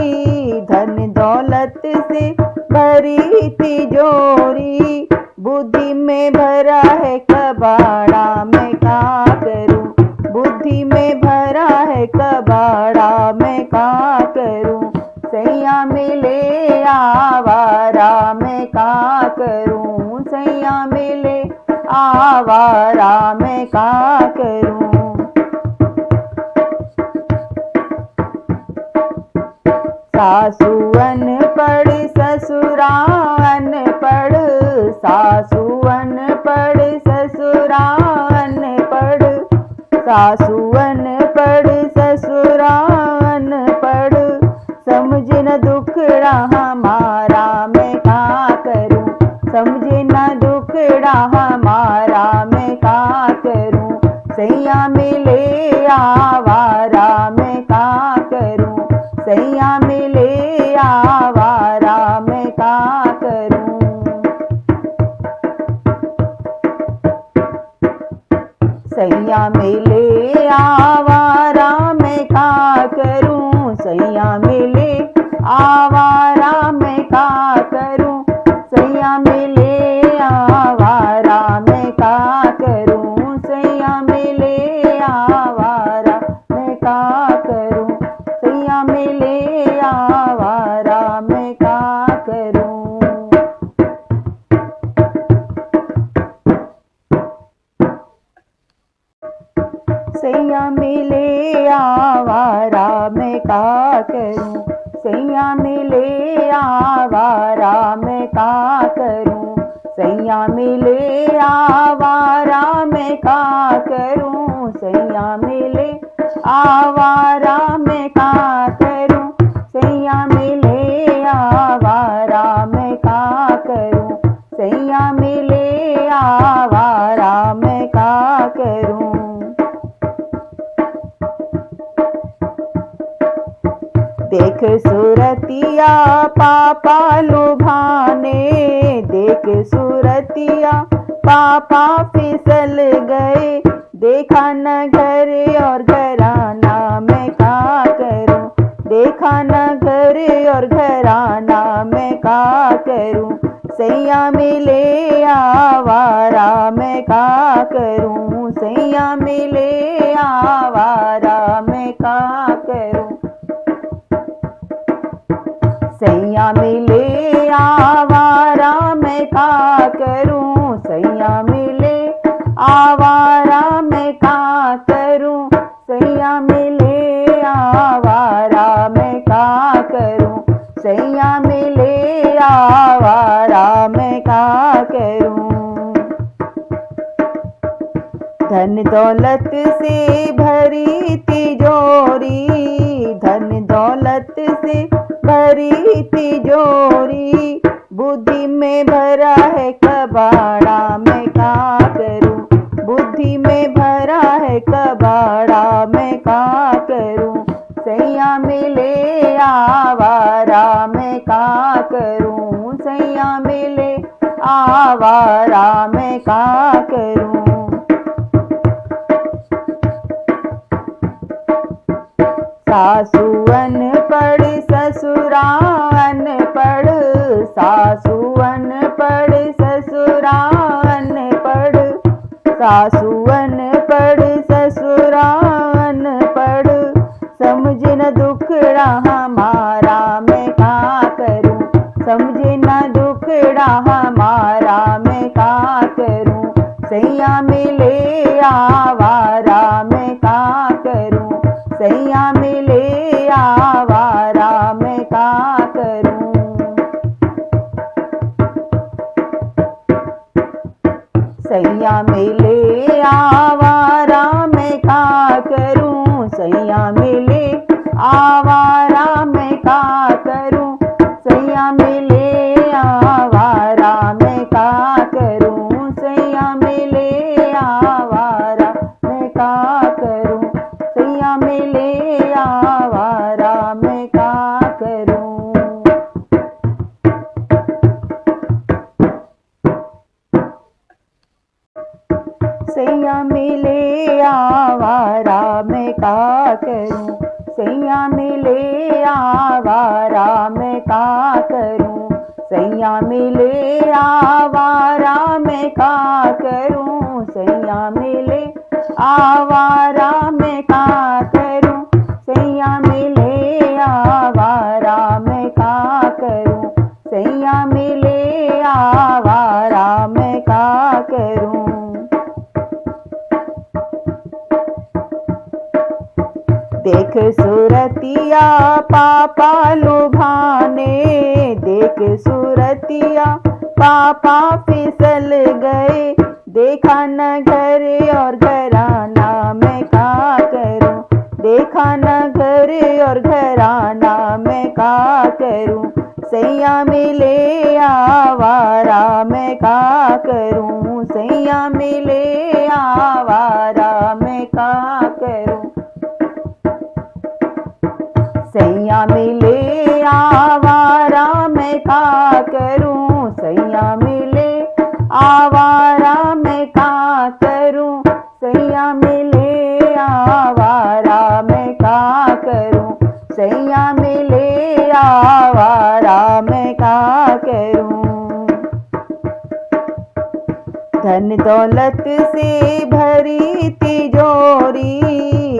धन दौलत से भरी तिजोरी, बुद्धि में भरा है कबाड़ा मैं का करूं, बुद्धि में भरा है कबाड़ा मैं का करूं, सैया मिले आवारा मैं का करूं, सैया मिले आवारा मैं का करूं। सासू अनपढ़ ससुरा अनपढ़, सासू अनपढ़ ससुरा अनपढ़, सासू अनपढ़ ससुरा अनपढ़, समझे न दुखड़ा हमारा मैं का करूं, आवारा मैं का करूं, सैया मिले आवारा मैं का करूं। सैया मिले आवारा मैं का करूं, सैया मिले आवारा मैं का करूं, सैया मिले आवारा मैं का करूं, सैया मिले आवारा मैं का करूं, सैया मिले आवारा मैं का करूं। सैया मिले आवारा मैं का करूं, सैया मिले आवारा मैं का करूं, सैया मिले आवारा मैं का करूं, सैया मिले आवारा मैं का करूं, सैया मिले आवारा मैं का करूं, सैया मिले आवारा मैं का करूं। देख सूरतिया पापा लुभाने, देख सूरतिया पापा फिसल गए, देखा न घर और घराना मैं का करूं, देखा न घर और घराना मैं का करूं, सैया मिले आवारा मैं का करूं, सैया मिले आवारा मैं का करूं। सैया मिले आवारा मैं का करूं, सैया मिले आवारा मैं का करूं, सैया मिले आवारा मैं का करूं, सैया मिले आवारा मैं का करूं। धन दौलत से भरी तिजोरी, धन दौलत से भरी तिजोरी, बुद्धि में भरा है कबाड़ा मैं का करूं, बुद्धि में भरा है कबाड़ा मैं का करूं, सैया मिले आवारा मैं का करूं, सैया मिले आवारा मैं का करूं। सासू अनपढ़ ससुरा अनपढ़, सासू अनपढ़ ससुरा अनपढ़, सासू अनपढ़ ससुरा अनपढ़, समझे न दुखड़ा हमारा मैं का करूं, समझे न दुखड़ा हमारा मैं का करूं, सैया मिले आवारा मैं का करूं, सैया मिले आवारा मैं का करूं। सैया मिले आवारा मैं का करूं, सैया मिले आवारा मैं का करूं, सैया मिले आवारा मैं का करूं, सैया मिले आवारा मैं का करूं, सैया मिले आवारा मैं का करूं। सैया मिले आवारा मैं का करूं, सैया मिले आवारा मैं का करूं, सैया मिले आवारा मैं का करूं, सैया मिले आवारा मैं का करूं, सैया मिले आवारा मैं का करूं, सैया मिले आवारा मैं का करूं। देख सूरतिया पापा लुभाने, देख सूरतिया पापा फिसल गए, देखा न घर और घराना मैं का करूं, देखा न घर और घराना मैं का करूं, सैया मिले आवारा मैं का करूं, सैया मिले आवारा मैं का करूं, आवारा मैं क्या करूं। धन दौलत से भरी तिजोरी,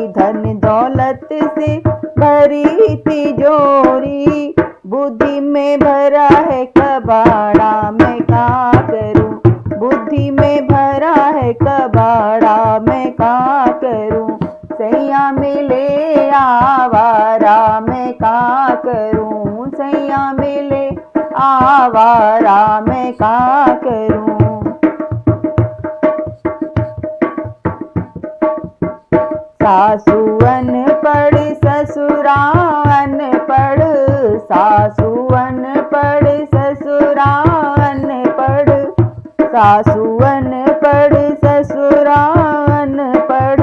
धन दौलत से भरी तिजोरी, बुद्धि में भरा है कबाड़ा मैं क्या करूं। बुद्धि में भरा है कबाड़ा मैं क्या करूं। सैया मिले आवारा मैं क्या करूं। सैया मिले आवारा मैं क्या करूं। सासू अनपढ़ ससुरा अनपढ़, सासू अनपढ़ ससुरा अनपढ़, सासू अनपढ़ ससुरा अनपढ़,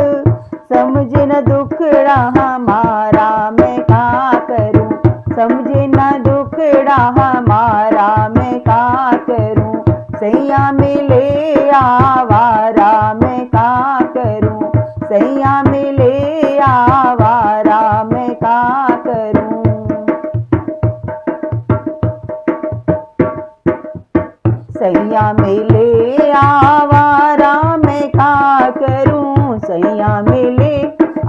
समझे न दुखड़ा हमारा मैं क्या करूं। समझे न दुखड़ा हमारा मैं क्या करूं। सैया मिले आवारा मैं क्या करूं। सैया मिले आवारा मैं क्या करूं। सैया मिले आवारा मैं क्या करूं। सैया मिले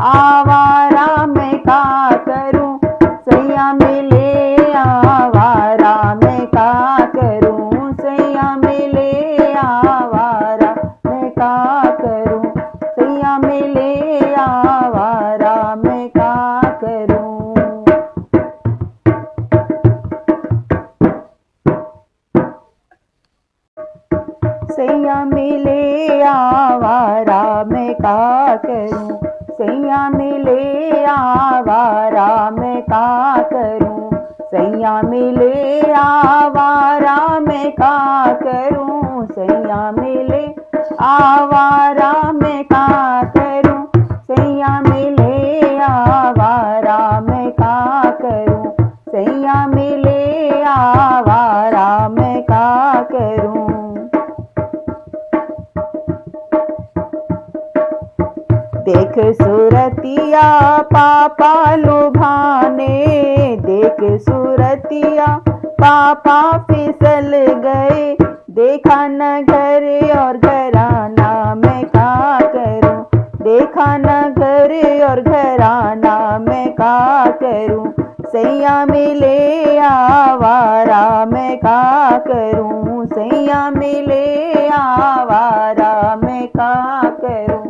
आवारा मैं क्या करूं। सैया मिले आवारा मैं क्या करूं। सैया मिले आवारा मैं क्या करूं। सैया मिले आवारा मैं क्या करूं। सैया मिले आवारा मैं क्या करूं। सैया मिले आवारा मैं क्या करूं। सैया मिले आवारा मैं क्या करूं। सैया मिले आवारा मैं क्या करूं। सैया मिले आवारा मैं क्या करूं। सैया मिले आवारा मैं क्या करूं। देख सूरतिया पापा लुभाने, देख सूरतिया पापा फिसल गए। देखा न घर और घराना मैं क्या करूं। देखा न घर और घराना मैं क्या करूं। सैया मिले आवारा मैं क्या करूं। सैया मिले आवारा मैं क्या करूं।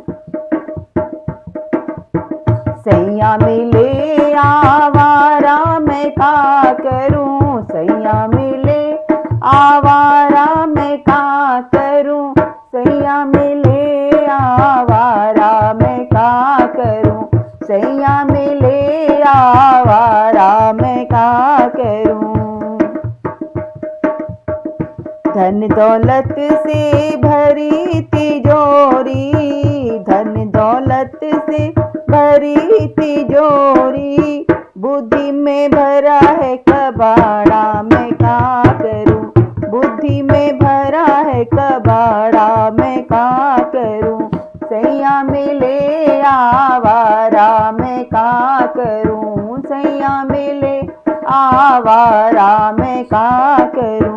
सैया मिले आवारा मैं क्या करूं। सैया मिले आवारा मैं क्या करूं। सैया मिले आवारा मैं क्या करूं। सैया मिले आवारा मैं क्या करूं। धन दौलत से भरी तिजोरी, धन दौलत से भरी तिजोरी, बुद्धि में भरा है कबाड़ा मैं क्या करूं। बुद्धि में भरा है कबाड़ा मैं क्या करूं। सैया मिले आवारा मैं क्या करूं। सैया मिले आवारा मैं क्या करूं।